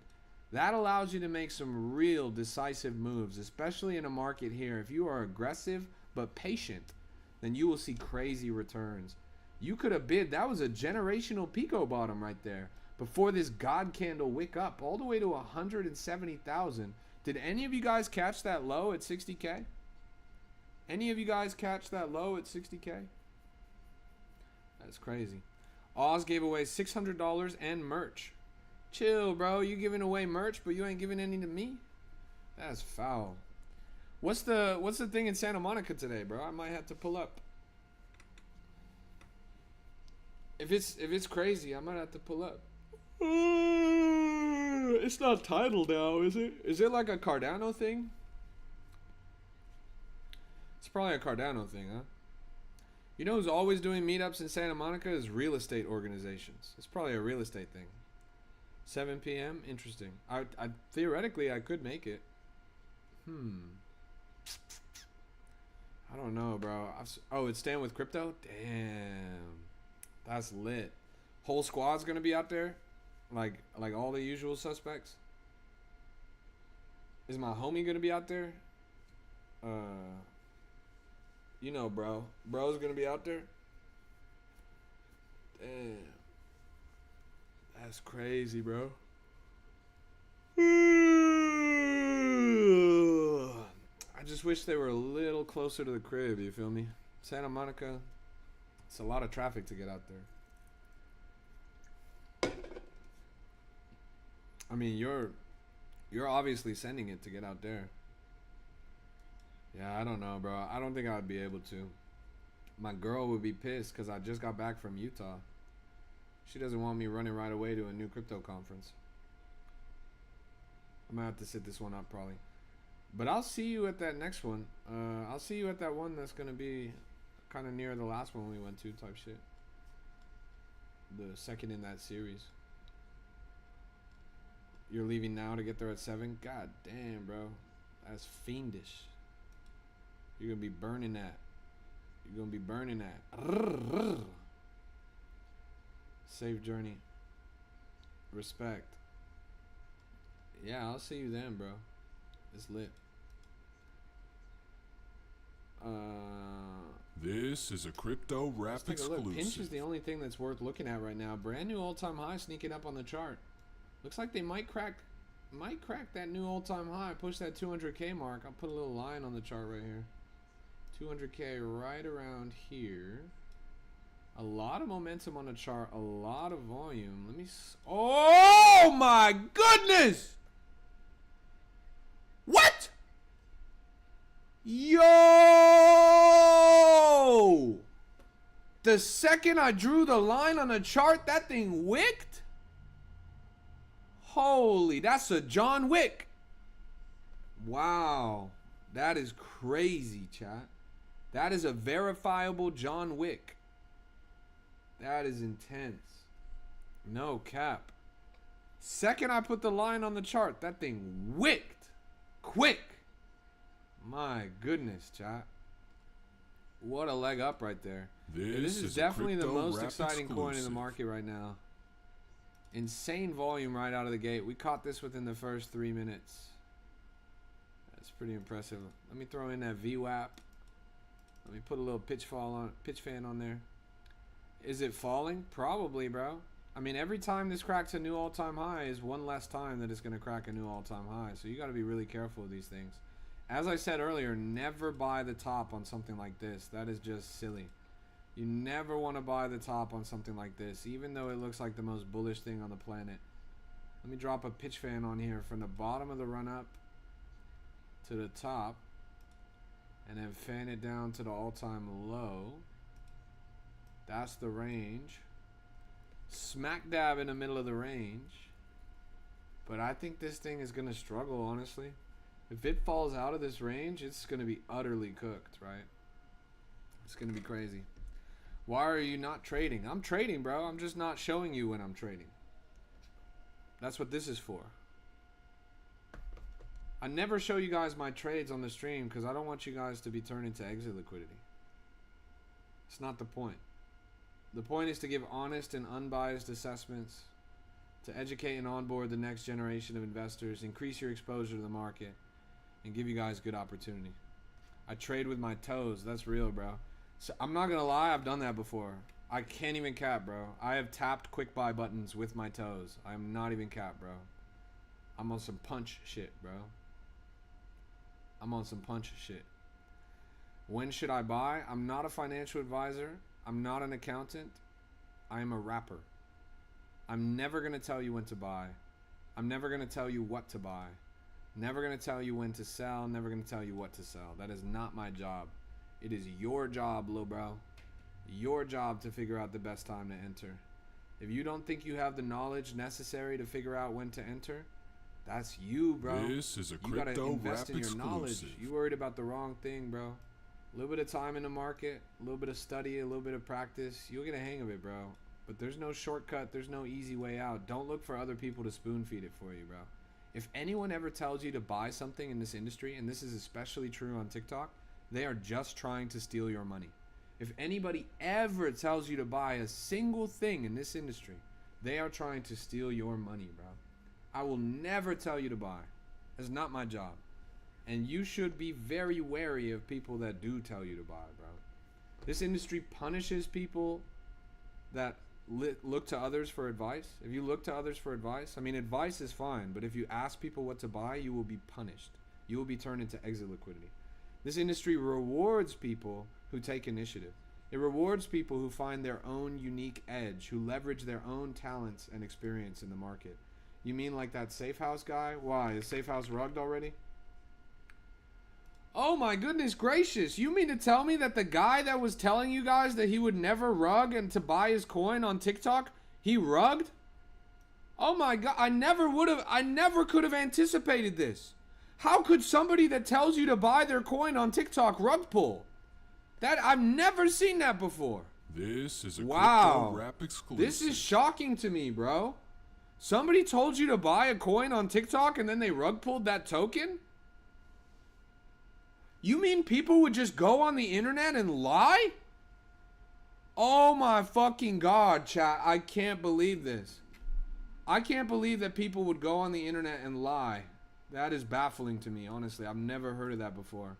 That allows you to make some real decisive moves, especially in a market here. If you are aggressive but patient, then you will see crazy returns. You could have bid. That was a generational Pico bottom right there. Before this God candle wick up all the way to 170,000. Did any of you guys catch that low at 60k? Any of you guys catch that low at 60k? That's crazy. Oz gave away $600 and merch. Chill, bro. You giving away merch, but you ain't giving any to me? That's foul. What's the thing in Santa Monica today, bro? I might have to pull up. If it's crazy, I might have to pull up. It's not titled now, is it? Is it like a Cardano thing? It's probably a Cardano thing, huh? You know who's always doing meetups in Santa Monica is real estate organizations. It's probably a real estate thing. 7 p.m. Interesting. I theoretically I could make it. I don't know, bro. Oh, it's Stand with Crypto? Damn. That's lit. Whole squad's gonna be out there? Like all the usual suspects? Is my homie gonna be out there? You know, bro. Bro's gonna be out there? Damn. That's crazy, bro. I just wish they were a little closer to the crib, you feel me? Santa Monica, it's a lot of traffic to get out there. I mean, you're obviously sending it to get out there. Yeah, I don't know, bro. I don't think I'd be able to. My girl would be pissed because I just got back from Utah. She doesn't want me running right away to a new crypto conference. I'm gonna have to sit this one up probably. But I'll see you at that next one. I'll see you at that one that's gonna be kind of near the last one we went to type shit. The second in that series. You're leaving now to get there at 7? God damn, bro. That's fiendish. You're gonna be burning that. You're gonna be burning that. Safe journey. Respect. Yeah, I'll see you then, bro. It's lit. This is a crypto rap Let's take a look. Pinch is exclusive. the only thing that's worth looking at right now. Brand new all-time high sneaking up on the chart. Looks like they might crack that new all-time high. Push that 200K mark. I'll put a little line on the chart right here. 200K right around here. A lot of momentum on the chart. A lot of volume. Let me... Oh my goodness! What? Yo! The second I drew the line on the chart, that thing wicked? Holy, that's a John Wick. Wow. That is crazy, chat. That is a verifiable John Wick. That is intense. No cap. Second I put the line on the chart, that thing wicked. Quick. My goodness, chat. What a leg up right there. This is definitely the most exciting coin in the market right now. Insane volume right out of the gate. We caught this within the first 3 minutes. That's pretty impressive. Let me throw in that VWAP. Let me put a little pitch fan on there. Is it falling? Probably, bro. I mean, every time this cracks a new all-time high is one less time that it's going to crack a new all-time high. So you got to be really careful with these things. As I said earlier, never buy the top on something like this. That is just silly. You never want to buy the top on something like this, even though it looks like the most bullish thing on the planet. Let me drop a pitch fan on here from the bottom of the run-up to the top, and then fan it down to the all-time low. That's the range. Smack dab in the middle of the range. But I think this thing is going to struggle, honestly. If it falls out of this range, it's going to be utterly cooked, right? It's going to be crazy. Why are you not trading? I'm trading, bro. I'm just not showing you when I'm trading. That's what this is for. I never show you guys my trades on the stream because I don't want you guys to be turned into exit liquidity. It's not the point. The point is to give honest and unbiased assessments, to educate and onboard the next generation of investors, increase your exposure to the market, and give you guys good opportunity. I trade with my toes. That's real, bro. So I'm not gonna lie, I've done that before. I can't even cap, bro. I have tapped quick buy buttons with my toes. I'm not even cap, bro. I'm on some punch shit, bro. I'm on some punch shit. When should I buy? I'm not a financial advisor. I'm not an accountant. I am a rapper. I'm never gonna tell you when to buy. I'm never gonna tell you what to buy. Never gonna tell you when to sell. Never gonna tell you what to sell. That is not my job. It is your job, lil bro. Your job to figure out the best time to enter. If you don't think you have the knowledge necessary to figure out when to enter, that's you, bro. This is a You gotta crypto invest rap in your knowledge. exclusive. You worried about the wrong thing, bro. A little bit of time in the market, a little bit of study, a little bit of practice. You'll get a hang of it, bro. But there's no shortcut. There's no easy way out. Don't look for other people to spoon feed it for you, bro. If anyone ever tells you to buy something in this industry, and this is especially true on TikTok, they are just trying to steal your money. If anybody ever tells you to buy a single thing in this industry, they are trying to steal your money, bro. I will never tell you to buy. It's not my job. And you should be very wary of people that do tell you to buy, bro. This industry punishes people that look to others for advice. If you look to others for advice, I mean, advice is fine, but if you ask people what to buy, you will be punished. You will be turned into exit liquidity. This industry rewards people who take initiative. It rewards people who find their own unique edge, who leverage their own talents and experience in the market. You mean like that safe house guy? Why? Is safe house rugged already? Oh my goodness gracious. You mean to tell me that the guy that was telling you guys that he would never rug and to buy his coin on TikTok, he rugged? Oh my god, I never could have anticipated this. How could somebody that tells you to buy their coin on TikTok rug pull? That I've never seen that before. This is a wow. Crypto Rap exclusive. This is shocking to me, bro. Somebody told you to buy a coin on TikTok and then they rug pulled that token? You mean people would just go on the internet and lie? Oh my fucking god, chat. I can't believe this. I can't believe that people would go on the internet and lie. That is baffling to me, honestly. I've never heard of that before.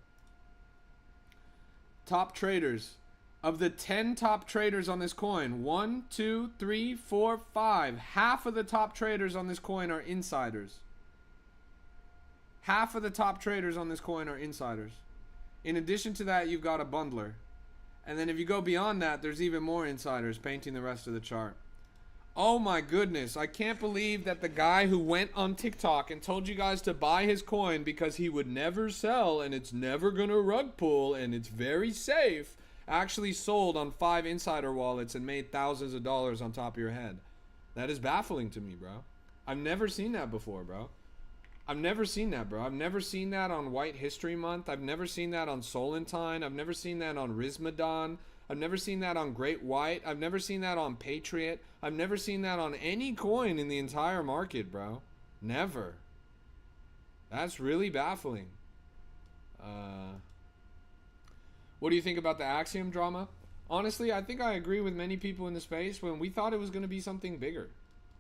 Top traders. Of the 10 top traders on this coin, 1, 2, 3, 4, 5. Half of the top traders on this coin are insiders. Half of the top traders on this coin are insiders. In addition to that, you've got a bundler. And then if you go beyond that, there's even more insiders painting the rest of the chart. Oh my goodness, I can't believe that the guy who went on TikTok and told you guys to buy his coin because he would never sell and it's never gonna rug pull and it's very safe, actually sold on 5 insider wallets and made thousands of dollars on top of your head. That is baffling to me, bro. I've never seen that before, bro. I've never seen that, bro. I've never seen that on White History Month. I've never seen that on Solentine. I've never seen that on Rizmadon. I've never seen that on Great White. I've never seen that on Patriot. I've never seen that on any coin in the entire market, bro. Never. That's really baffling. What do you think about the Axiom drama? Honestly, I think I agree with many people in the space when we thought it was going to be something bigger.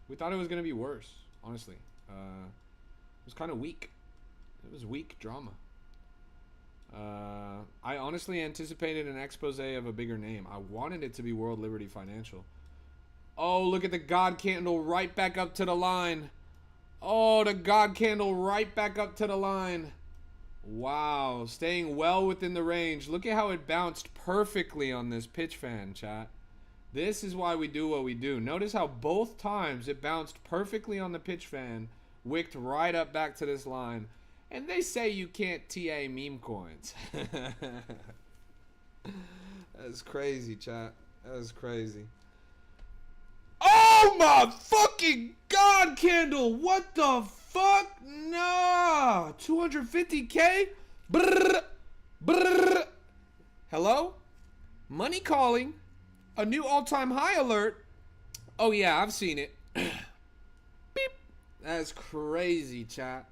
We thought it was going to be worse, honestly. It was kind of weak. It was weak drama. I honestly anticipated an expose of a bigger name. I wanted it to be World Liberty Financial. Oh, look at the God candle right back up to the line. Oh, the God candle right back up to the line. Wow, staying well within the range. Look at how it bounced perfectly on this pitch fan, chat. This is why we do what we do. Notice how both times it bounced perfectly on the pitch fan, wicked right up back to this line. And they say you can't TA meme coins. That's crazy, chat. That's crazy. Oh my fucking God, Candle! What the fuck? Nah! 250K? Brrr! Brrr! Hello? Money calling. A new all-time high alert. Oh yeah, I've seen it. Beep. That's crazy, chat.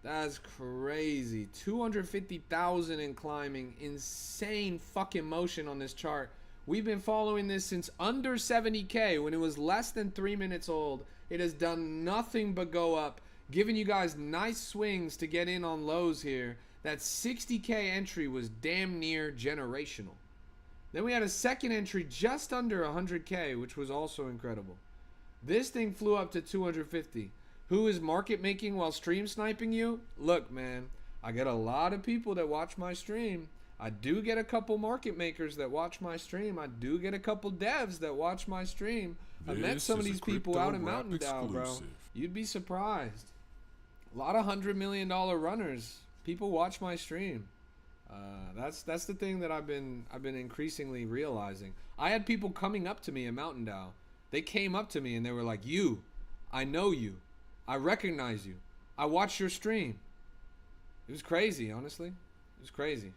That's crazy. 250,000 in climbing. Insane fucking motion on this chart. We've been following this since under 70K when it was less than 3 minutes old. It has done nothing but go up, giving you guys nice swings to get in on lows here. That 60K entry was damn near generational. Then we had a second entry just under 100K, which was also incredible. This thing flew up to 250. Who is market making while stream sniping you? Look, man, I get a lot of people that watch my stream. I do get a couple market makers that watch my stream. I do get a couple devs that watch my stream. I met some of these people out in Mountain Dow, bro. You'd be surprised. A lot of $100 million runners. People watch my stream. That's the thing that I've been increasingly realizing. I had people coming up to me in Mountain Dow. They came up to me and they were like, "You, I know you. I recognize you. I watched your stream." It was crazy, honestly. It was crazy.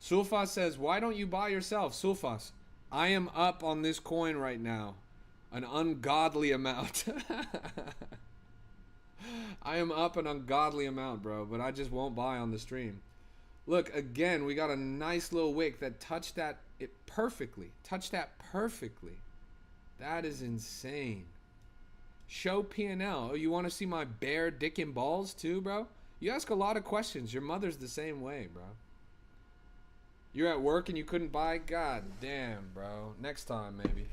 Sulfas says, why don't you buy yourself? Sulfas, I am up on this coin right now. An ungodly amount. I am up an ungodly amount, bro, but I just won't buy on the stream. Look, again, we got a nice little wick that touched that it perfectly. Touched that perfectly. That is insane. Show P&L. Oh, you want to see my bare dick and balls too, bro? You ask a lot of questions. Your mother's the same way, bro. You're at work and you couldn't buy? God damn, bro. Next time, maybe.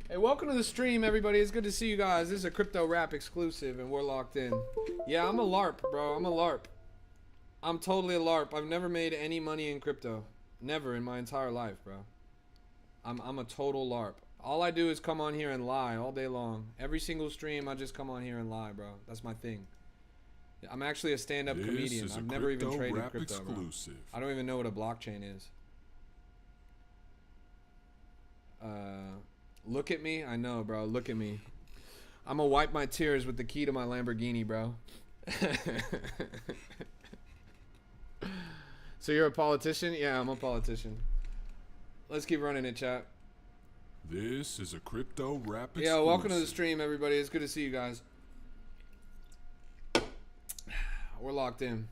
Hey, welcome to the stream, everybody. It's good to see you guys. This is a Crypto Rap exclusive, and we're locked in. Yeah, I'm a LARP, bro. I'm a LARP. I'm totally a LARP. I've never made any money in crypto. Never in my entire life, bro. I'm a total LARP. All I do is come on here and lie all day long. Every single stream, I just come on here and lie, bro. That's my thing. I'm actually a stand-up comedian. I've never even traded crypto, bro. I don't even know what a blockchain is. Look at me. I know, bro. Look at me. I'm gonna wipe my tears with the key to my Lamborghini, bro. So you're a politician? Yeah, I'm a politician. Let's keep running it, chat. This is a Crypto Rap exclusive. Yeah, welcome to the stream, everybody. It's good to see you guys. We're locked in.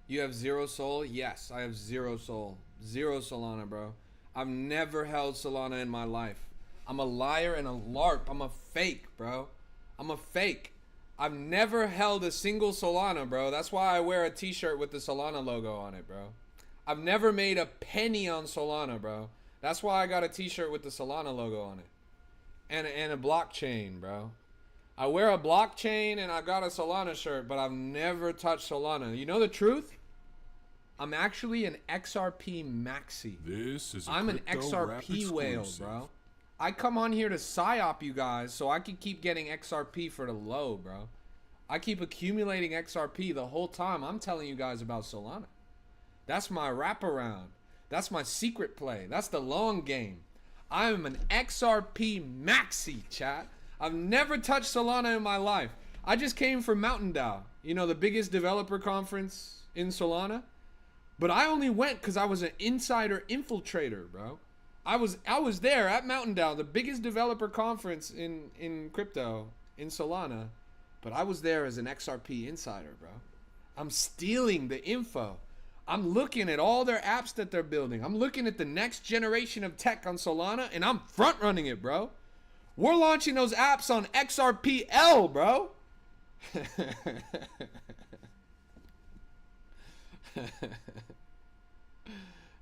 You have zero soul? Yes, I have zero soul. Zero Solana, bro. I've never held Solana in my life. I'm a liar and a LARP. I'm a fake, bro. I'm a fake. I've never held a single Solana, bro. That's why I wear a t-shirt with the Solana logo on it, bro. I've never made a penny on Solana, bro. That's why I got a t-shirt with the Solana logo on it. And a blockchain, bro. I wear a blockchain and I got a Solana shirt, but I've never touched Solana. You know the truth? I'm actually an XRP maxi. This is I'm an XRP whale, bro. I come on here to psyop you guys so I can keep getting XRP for the low, bro. I keep accumulating XRP the whole time I'm telling you guys about Solana. That's my wraparound. That's my secret play. That's the long game. I am an XRP maxi, chat. I've never touched Solana in my life. I just came from Mountain DAO, you know, the biggest developer conference in Solana. But I only went because I was an insider infiltrator, bro. I was there at Mountain DAO, the biggest developer conference in crypto, in Solana. But I was there as an XRP insider, bro. I'm stealing the info. I'm looking at all their apps that they're building. I'm looking at the next generation of tech on Solana, and I'm front running it, bro. We're launching those apps on XRPL, bro.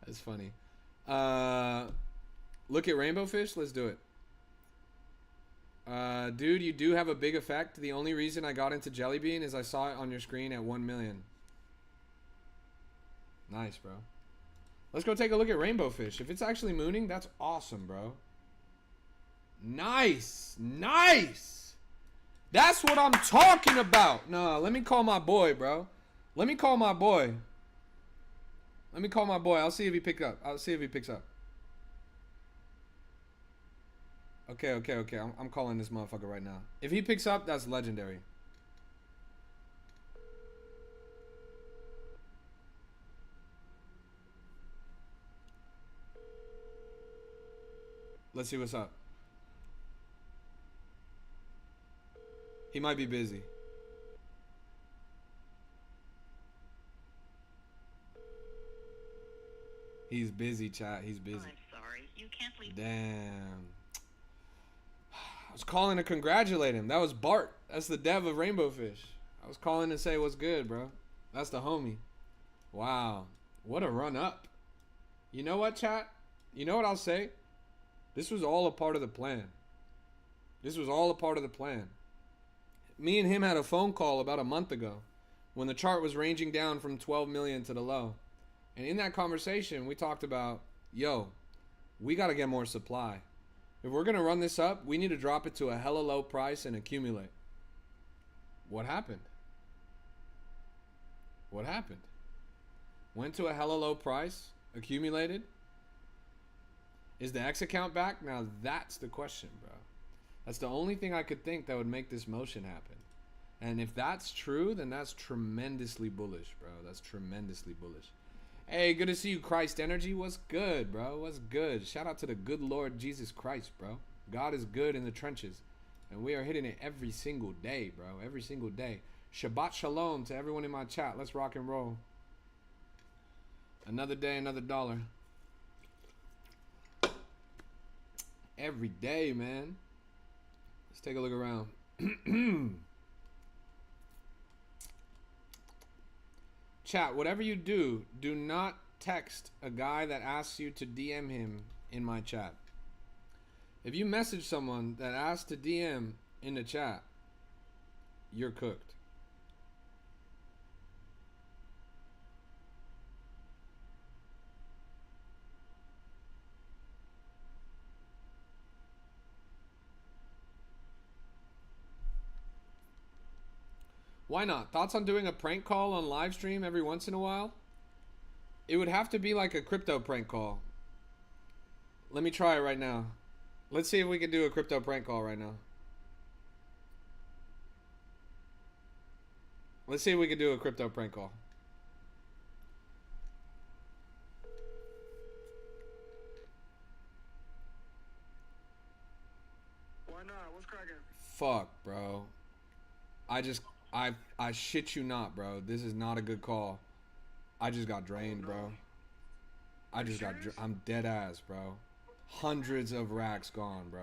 That's funny. Look at Rainbow Fish. Let's do it. Dude, you do have a big effect. The only reason I got into Jelly Bean is I saw it on your screen at 1 million. Nice, bro. Let's go take a look at Rainbow Fish. If it's actually mooning, that's awesome, bro. Nice. Nice. That's what I'm talking about. No, let me call my boy, bro. Let me call my boy. Let me call my boy. I'll see if he picks up. I'll see if he picks up. Okay. I'm calling this motherfucker right now. If he picks up, that's legendary. Let's see what's up. He might be busy. He's busy, chat. He's busy. Oh, I'm sorry. You can't leave. Damn. I was calling to congratulate him. That was Bart. That's the dev of Rainbow Fish. I was calling to say what's good, bro. That's the homie. Wow. What a run up. You know what, chat? You know what I'll say? This was all a part of the plan. This was all a part of the plan. Me and him had a phone call about a month ago when the chart was ranging down from 12 million to the low. And in that conversation, we talked about, yo, we got to get more supply. If we're going to run this up, we need to drop it to a hella low price and accumulate. What happened? What happened? Went to a hella low price, accumulated. Is the X account back? Now that's the question, bro. That's the only thing I could think that would make this motion happen. And if that's true, then that's tremendously bullish, bro. That's tremendously bullish. Hey, good to see you, Christ Energy. What's good, bro? What's good? Shout out to the good Lord Jesus Christ, bro. God is good in the trenches. And we are hitting it every single day, bro. Every single day. Shabbat shalom to everyone in my chat. Let's rock and roll. Another day, another dollar. Every day, man. Let's take a look around. Chat, whatever you do, do not text a guy that asks you to DM him in my chat. If you message someone that asks to DM in the chat, you're cooked. Why not? Thoughts on doing a prank call on live stream every once in a while? It would have to be like a crypto prank call. Let me try it right now. Let's see if we can do a crypto prank call right now. Let's see if we can do a crypto prank call. Why not? What's cracking? Fuck, bro. I shit you not, bro. This is not a good call. I just got drained, bro. I'm dead ass, bro. Hundreds of racks gone, bro.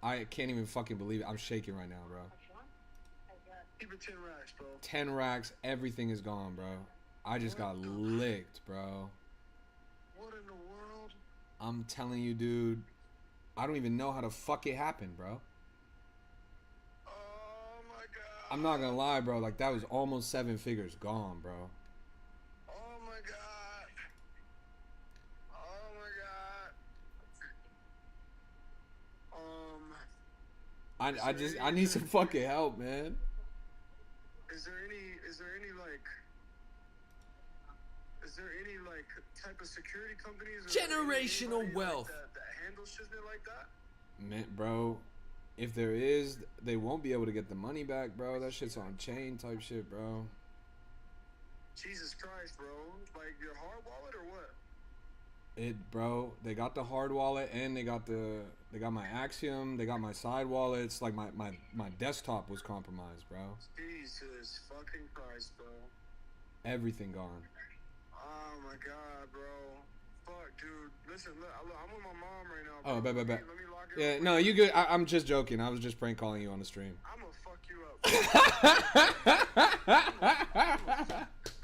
I can't even fucking believe it. I'm shaking right now, bro. Keep it 10 racks, bro. 10 racks, everything is gone, bro. I just got licked, bro. What in the world? I'm telling you, dude. I don't even know how the fuck it happened, bro. Oh my god. I'm not gonna lie, bro. Like, that was almost 7 figures gone, bro. Oh my god. Oh my god. I need some fucking help, man. Is there any type of security companies or Generational anybody wealth. that handles shit like that? Man, bro, if there is, they won't be able to get the money back, bro. That shit's on chain type shit, bro. Jesus Christ, bro. Like your hard wallet or what? Bro, they got the hard wallet and they got my Axiom, they got my side wallets. Like my desktop was compromised, bro. Jesus fucking Christ, bro. Everything gone. Oh my god, bro. Fuck, dude. Listen, look, I'm with my mom right now, bro. Oh, bet. Let me log in. Yeah, no, you good. I'm just joking. I was just prank calling you on the stream. I'm gonna fuck you up.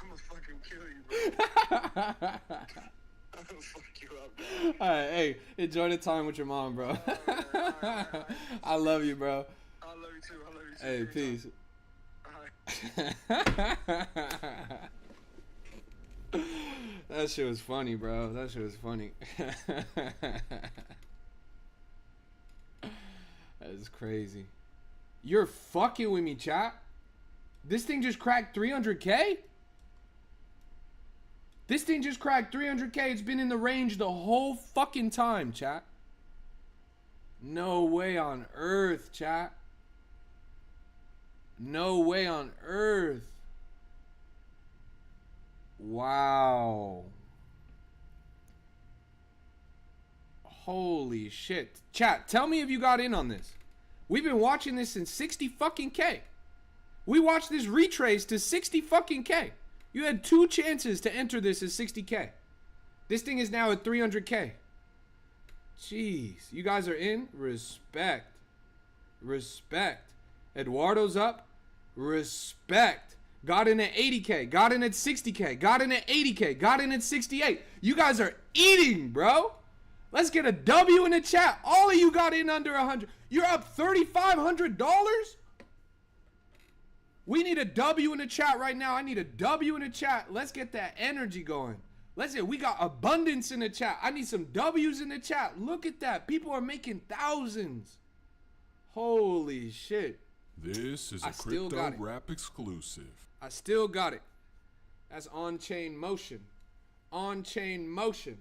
I'm gonna fucking kill you, bro. I'm gonna fuck you up, bro. Alright, hey, enjoy the time with your mom, bro. All right. I love you, bro. I love you too. Hey, peace. Alright. That shit was funny, bro. That shit was funny. That is crazy. You're fucking with me, chat. This thing just cracked 300K? This thing just cracked 300K. It's been in the range the whole fucking time, chat. No way on earth, chat. No way on earth. Wow. Holy shit. Chat, tell me if you got in on this. We've been watching this since 60 fucking K. We watched this retrace to 60 fucking K. You had 2 chances to enter this as 60K. This thing is now at 300K. Jeez. You guys are in? Respect. Respect. Eduardo's up. Respect. Got in at 80K. Got in at 60K. Got in at 80K. Got in at 68. You guys are eating, bro. Let's get a W in the chat. All of you got in under 100. You're up $3,500? We need a W in the chat right now. I need a W in the chat. Let's get that energy going. Let's get, we got abundance in the chat. I need some W's in the chat. Look at that. People are making thousands. Holy shit. This is a Crypto Rap exclusive. I still got it. That's on-chain motion. On-chain motion.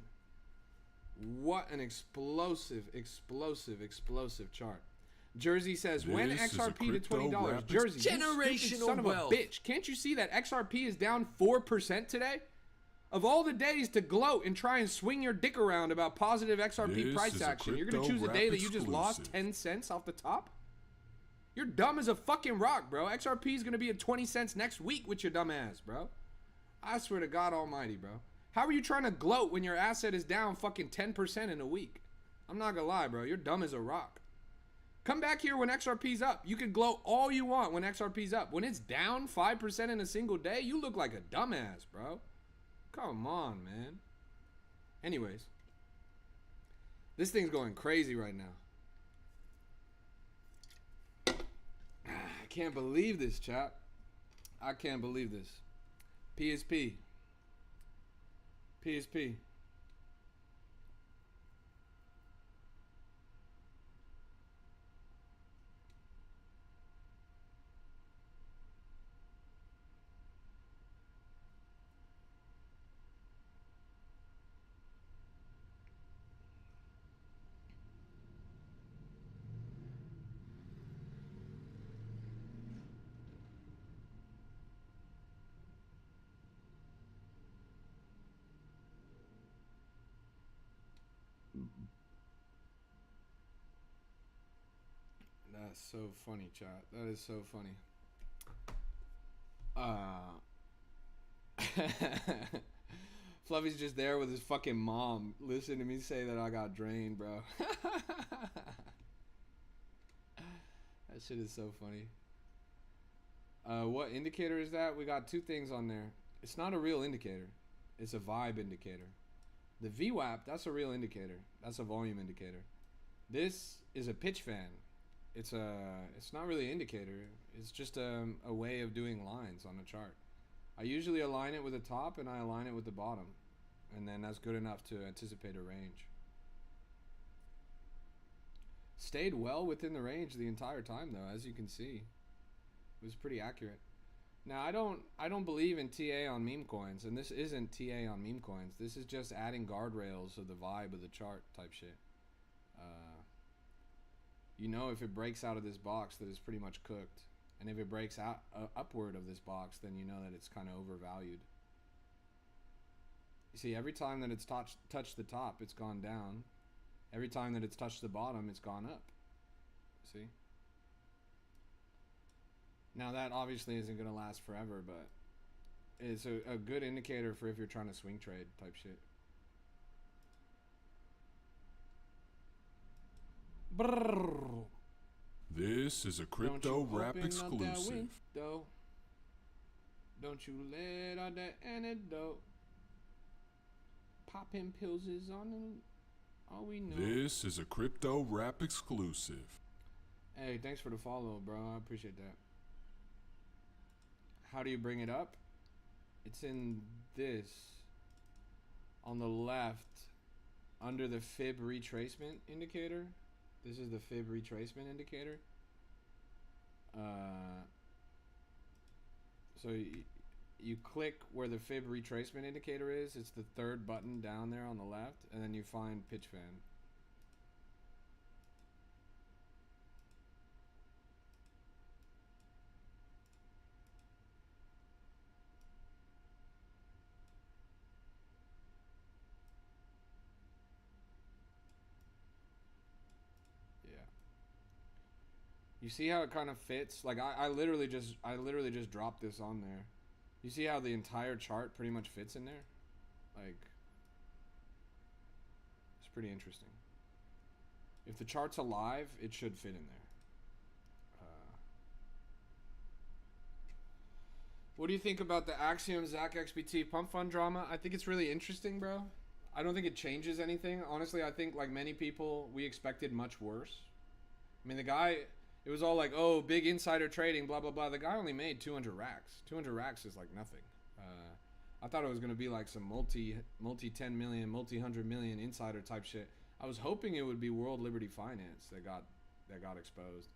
What an explosive chart. Jersey says, when XRP to $20? Jersey, generational son of wealth. a bitch. Can't you see that XRP is down 4% today? Of all the days to gloat and try and swing your dick around about positive XRP price action, you're going to choose a day that you just lost 10 cents off the top? You're dumb as a fucking rock, bro. XRP is going to be at 20 cents next week with your dumb ass, bro. I swear to God almighty, bro. How are you trying to gloat when your asset is down fucking 10% in a week? I'm not going to lie, bro. You're dumb as a rock. Come back here when XRP's up. You can gloat all you want when XRP's up. When it's down 5% in a single day, you look like a dumbass, bro. Come on, man. Anyways. This thing's going crazy right now. I can't believe this, chap. I can't believe this. PSP. PSP. That's so funny, chat. That is so funny. Fluffy's just there with his fucking mom. Listen to me say that I got drained, bro. That shit is so funny. What indicator is that? We got two things on there. It's not a real indicator. It's a vibe indicator. The VWAP, that's a real indicator. That's a volume indicator. This is a pitch fan. It's not really an indicator. It's just a way of doing lines on a chart. I usually align it with the top and I align it with the bottom. And then that's good enough to anticipate a range. Stayed well within the range the entire time though, as you can see. It was pretty accurate. Now I don't believe in TA on meme coins, and this isn't TA on meme coins. This is just adding guardrails of the vibe of the chart type shit. You know, if it breaks out of this box that it's pretty much cooked, and if it breaks out upward of this box, then you know that it's kind of overvalued. You see, every time that it's touched the top, it's gone down. Every time that it's touched the bottom, it's gone up. See? Now that obviously isn't going to last forever, but it's a good indicator for if you're trying to swing trade type shit. Brrr. This is a crypto rap exclusive. Don't you let out that antidote. Popping pills is on all we know. This is a crypto rap exclusive. Hey, thanks for the follow, bro. I appreciate that. How do you bring it up? It's in this. On the left, under the fib retracement indicator. This is the fib retracement indicator. So you click where the fib retracement indicator is. It's the third button down there on the left, and then you find pitch fan. You see how it kind of fits? Like I literally just dropped this on there. You see how the entire chart pretty much fits in there? Like, it's pretty interesting. If the chart's alive, it should fit in there. What do you think about the Axiom Zach XBT pump fund drama? I think it's really interesting, bro. I don't think it changes anything. Honestly, I think like many people, we expected much worse. I mean, the guy... It was all like, oh, big insider trading, blah, blah, blah. The guy only made 200 racks. 200 racks is like nothing. I thought it was going to be like some multi 10 million, multi 100 million insider type shit. I was hoping it would be World Liberty Finance that got exposed.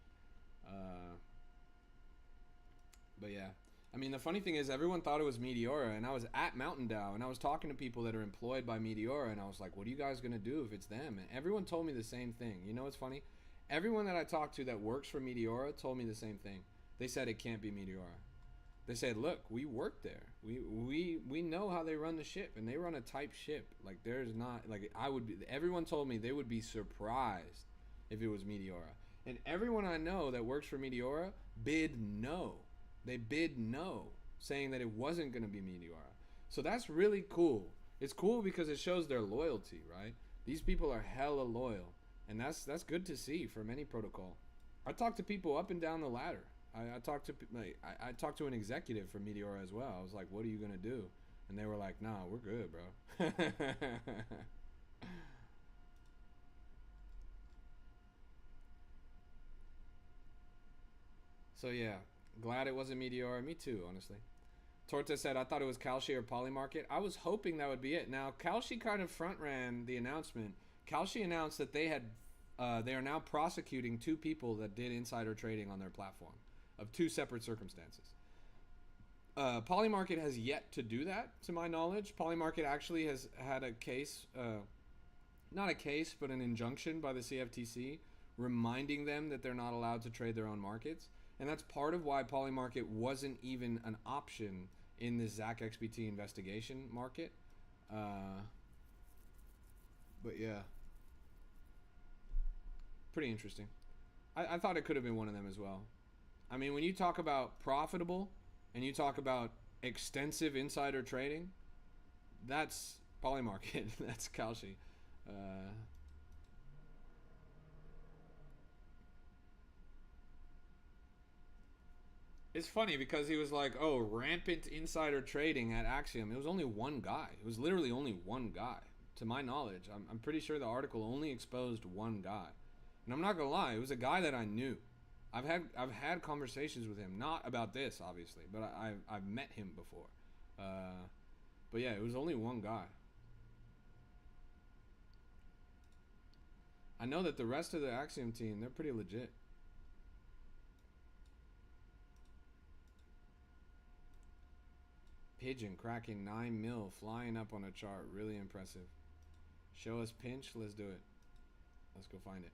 But yeah. I mean, the funny thing is everyone thought it was Meteora, and I was at Mountain Dow, and I was talking to people that are employed by Meteora, and I was like, what are you guys going to do if it's them? And everyone told me the same thing. You know what's funny? Everyone that I talked to that works for Meteora told me the same thing. They said it can't be Meteora. They said, look, we work there. We know how they run the ship, and they run a type ship. Like, there's not, like, I would be, everyone told me they would be surprised if it was Meteora. And everyone I know that works for Meteora bid no. They bid no, saying that it wasn't going to be Meteora. So that's really cool. It's cool because it shows their loyalty, right? These people are hella loyal. And that's good to see from any protocol. I talked to people up and down the ladder. I talked to an executive from Meteora as well. I was like, what are you going to do? And they were like, nah, we're good, bro. So yeah, glad it wasn't Meteora. Me too, honestly. Torta said, I thought it was Kalshi or Polymarket. I was hoping that would be it. Now, Kalshi kind of front ran the announcement. Kalshi announced that they are now prosecuting 2 people that did insider trading on their platform of 2 separate circumstances. Polymarket has yet to do that, to my knowledge. Polymarket actually has had a case, not a case, but an injunction by the CFTC reminding them that they're not allowed to trade their own markets. And that's part of why Polymarket wasn't even an option in this Zach XBT investigation market. But yeah, pretty interesting. I thought it could have been one of them as well. I mean, when you talk about profitable and you talk about extensive insider trading, that's Polymarket. That's Kalshi. It's funny because he was like, oh, rampant insider trading at Axiom. It was only one guy. It was literally only one guy. To my knowledge, I'm pretty sure the article only exposed one guy. And I'm not going to lie, it was a guy that I knew. I've had conversations with him. Not about this, obviously, but I've met him before. But yeah, it was only one guy. I know that the rest of the Axiom team, they're pretty legit. Pigeon cracking 9 mil, flying up on a chart. Really impressive. Show us pinch. Let's do it. Let's go find it.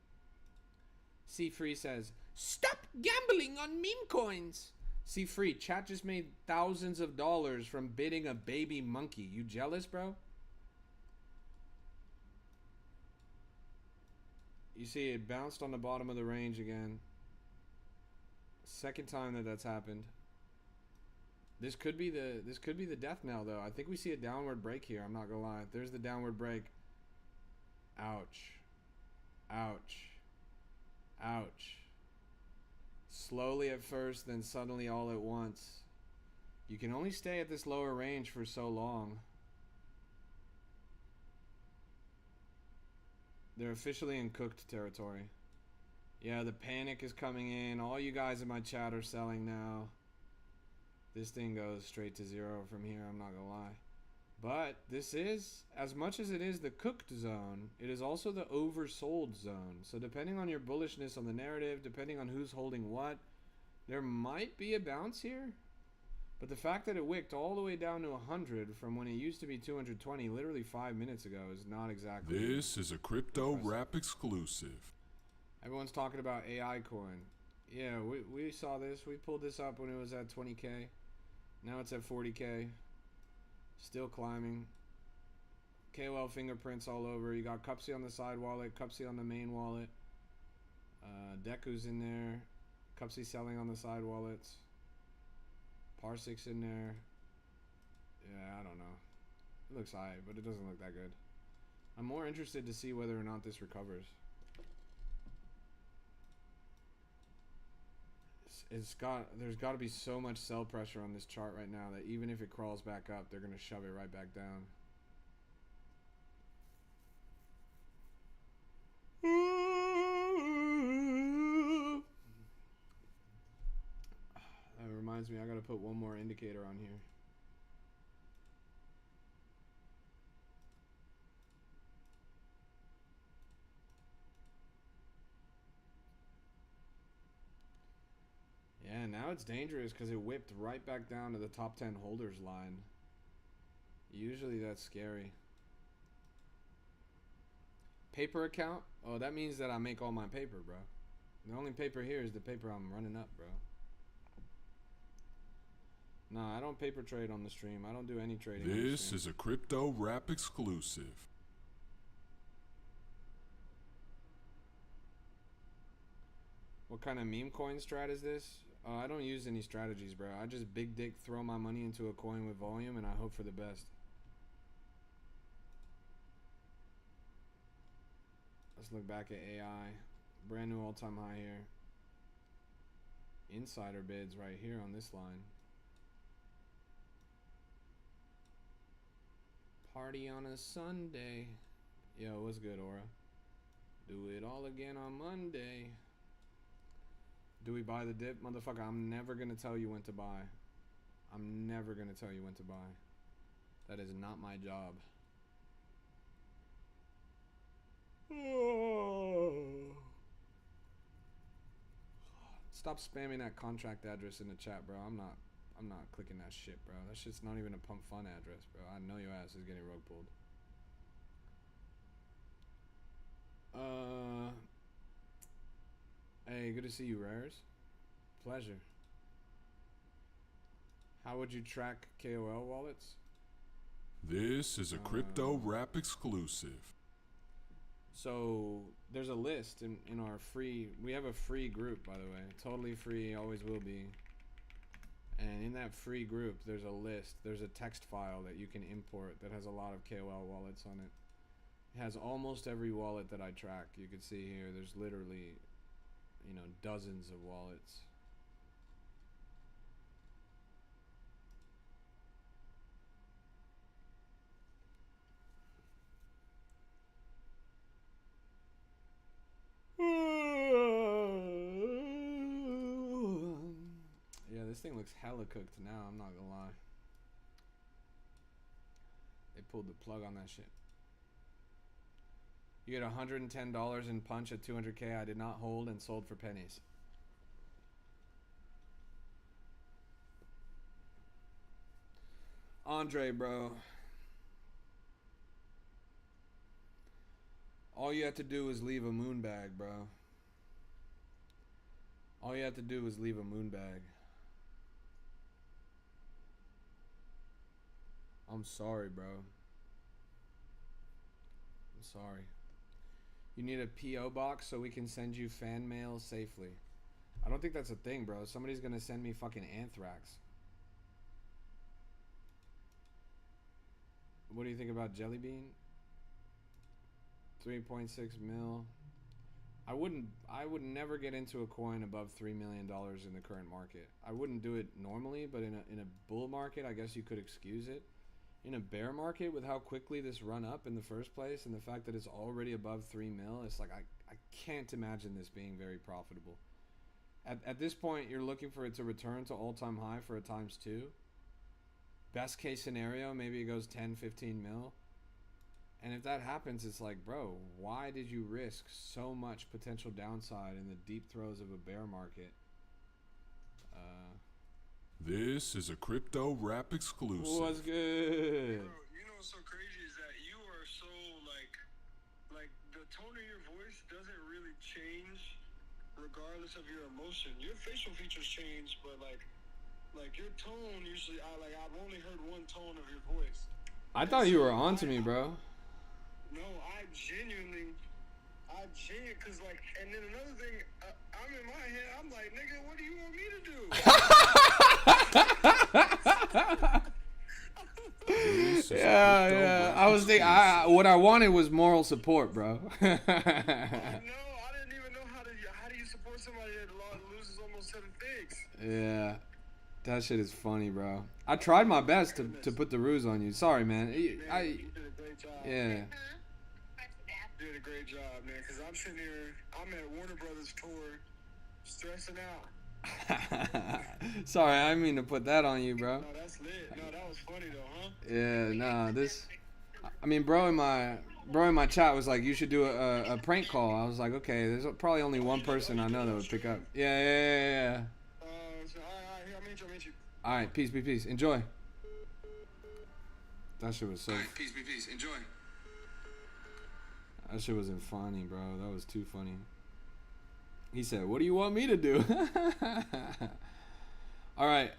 C Free says, stop gambling on meme coins. C Free, chat just made thousands of dollars from bidding a baby monkey. You jealous, bro? You see it bounced on the bottom of the range again. Second time that's happened. This could be the death knell, though. I think we see a downward break here. I'm not gonna lie. There's the downward break. Ouch. Ouch. Ouch. Slowly at first, then suddenly all at once. You can only stay at this lower range for so long. They're officially in cooked territory. Yeah, the panic is coming in. All you guys in my chat are selling now. This thing goes straight to 0 from here, I'm not gonna lie. But this is, as much as it is the cooked zone, it is also the oversold zone. So depending on your bullishness on the narrative, depending on who's holding what, there might be a bounce here. But the fact that it wicked all the way down to 100 from when it used to be 220 literally 5 minutes ago is not exactly... This is a Crypto Rap exclusive. Everyone's talking about AI coin. Yeah, we saw this. We pulled this up when it was at 20K. Now it's at 40K. Still climbing. KOL fingerprints all over. You got Cupsy on the side wallet, Cupsy on the main wallet. Deku's in there. Cupsy selling on the side wallets. Parsik's in there. Yeah, I don't know. It looks high, but it doesn't look that good. I'm more interested to see whether or not this recovers. There's got to be so much sell pressure on this chart right now that even if it crawls back up, they're going to shove it right back down. That reminds me, I got to put one more indicator on here. Yeah, now it's dangerous because it whipped right back down to the top 10 holders line. Usually that's scary. Paper account? Oh, that means that I make all my paper, bro. The only paper here is the paper I'm running up, bro. Nah, I don't paper trade on the stream. I don't do any trading. This is a Crypto Rap exclusive. What kind of meme coin strat is this? I don't use any strategies, bro. I just big dick throw my money into a coin with volume and I hope for the best. Let's look back at AI. Brand new all-time high here. Insider bids right here on this line. Party on a Sunday. Yo, what's good, Aura? Do it all again on Monday. Do we buy the dip? Motherfucker, I'm never gonna tell you when to buy. I'm never gonna tell you when to buy. That is not my job. Stop spamming that contract address in the chat, bro. I'm not clicking that shit, bro. That shit's not even a pump fun address, bro. I know your ass is getting rug pulled. Hey, good to see you, Rares. Pleasure. How would you track KOL wallets? This is a Crypto Rap exclusive. So there's a list in our free. We have a free group, by the way. Totally free, always will be. And in that free group, there's a list. There's a text file that you can import that has a lot of KOL wallets on it. It has almost every wallet that I track. You can see here, there's literally, you know, dozens of wallets. Yeah, this thing looks hella cooked now, I'm not gonna lie. They pulled the plug on that shit. You get $110 in punch at 200K. I did not hold and sold for pennies. Andre, bro. All you have to do is leave a moon bag, bro. All you have to do is leave a moon bag. I'm sorry, bro. I'm sorry. You need a P.O. box so we can send you fan mail safely. I don't think that's a thing, bro. Somebody's gonna send me fucking anthrax. What do you think about Jelly Bean? 3.6 mil. I would never get into a coin above $3 million in the current market. I wouldn't do it normally, but in a bull market, I guess you could excuse it. In a bear market, with how quickly this run up in the first place and the fact that it's already above 3 mil, it's like I can't imagine this being very profitable. At this point, you're looking for it to return to all-time high for a ×2. Best case scenario, maybe it goes 10, 15 mil. And if that happens, it's like, bro, why did you risk so much potential downside in the deep throes of a bear market? This is a Crypto Rap exclusive. What's good? Bro, you know what's so crazy is that you are so like the tone of your voice doesn't really change regardless of your emotion. Your facial features change, but like your tone usually, I've only heard one tone of your voice. I thought you were on to me, bro. No, I genuinely, cause like, and then another thing, I'm in my head, I'm like, nigga, what do you want me to do? Yeah. I was thinking, what I wanted was moral support, bro. No, I didn't even know how do you support somebody that loses almost 7 figs? Yeah. That shit is funny, bro. I tried my best to put the ruse on you. Sorry, man. You did a great job. Yeah. You did a great job, man, because I'm sitting here, I'm at Warner Brothers tour, stressing out. Sorry, I didn't mean to put that on you, bro. No, that's lit. No, that was funny, though, huh? Yeah, nah, this... I mean, bro in my chat was like, you should do a prank call. I was like, okay, there's probably only one person I know that would pick up. Yeah. So, all right, here, I'll meet you. All right, peace. Enjoy. That shit was so... All right, peace. Enjoy. That shit wasn't funny, bro. That was too funny. He said, what do you want me to do? All right.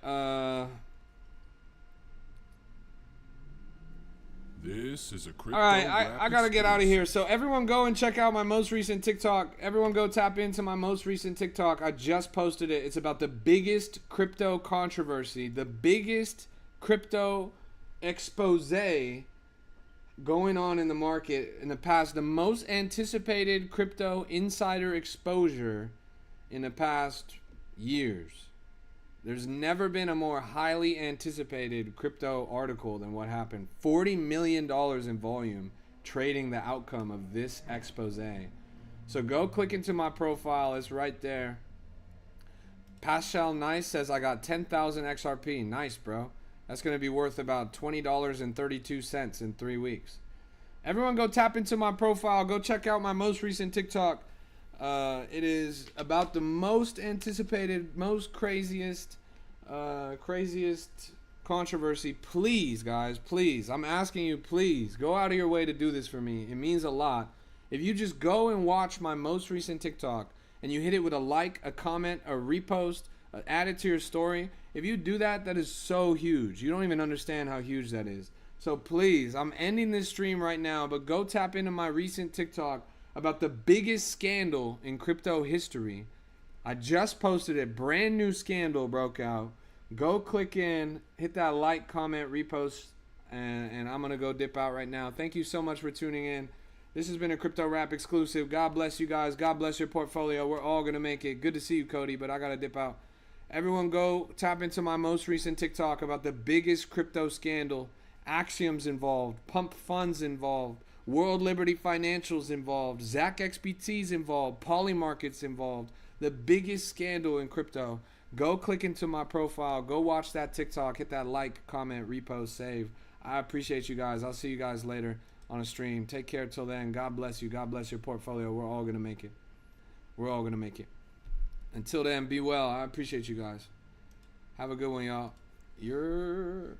This is a crypto. All right, I gotta get out of here. So everyone go and check out my most recent TikTok. Everyone go tap into my most recent TikTok. I just posted it. It's about the biggest crypto controversy, the biggest crypto expose going on in the market in the past, the most anticipated crypto insider exposure in the past years. There's never been a more highly anticipated crypto article than what happened. $40 million in volume trading the outcome of this expose. So go click into my profile. It's right there. Pascal Nice says, I got 10,000 XRP. Nice, bro. That's going to be worth about $20.32 in 3 weeks. Everyone go tap into my profile. Go check out my most recent TikTok. It is about the most anticipated, most craziest controversy. Please, guys, please. I'm asking you, please, go out of your way to do this for me. It means a lot. If you just go and watch my most recent TikTok and you hit it with a like, a comment, a repost, add it to your story. If you do that, that is so huge. You don't even understand how huge that is. So please, I'm ending this stream right now, but go tap into my recent TikTok about the biggest scandal in crypto history. I just posted it. Brand new scandal broke out. Go click in, hit that like, comment, repost, and I'm going to go dip out right now. Thank you so much for tuning in. This has been a Crypto Rap exclusive. God bless you guys. God bless your portfolio. We're all going to make it. Good to see you, Cody, but I got to dip out. Everyone go tap into my most recent TikTok about the biggest crypto scandal. Axioms involved, Pump Funds involved, World Liberty Financials involved, Zach XBT's involved, Polymarkets involved. The biggest scandal in crypto. Go click into my profile. Go watch that TikTok. Hit that like, comment, repost, save. I appreciate you guys. I'll see you guys later on a stream. Take care till then. God bless you. God bless your portfolio. We're all going to make it. We're all going to make it. Until then, be well. I appreciate you guys. Have a good one, y'all. You're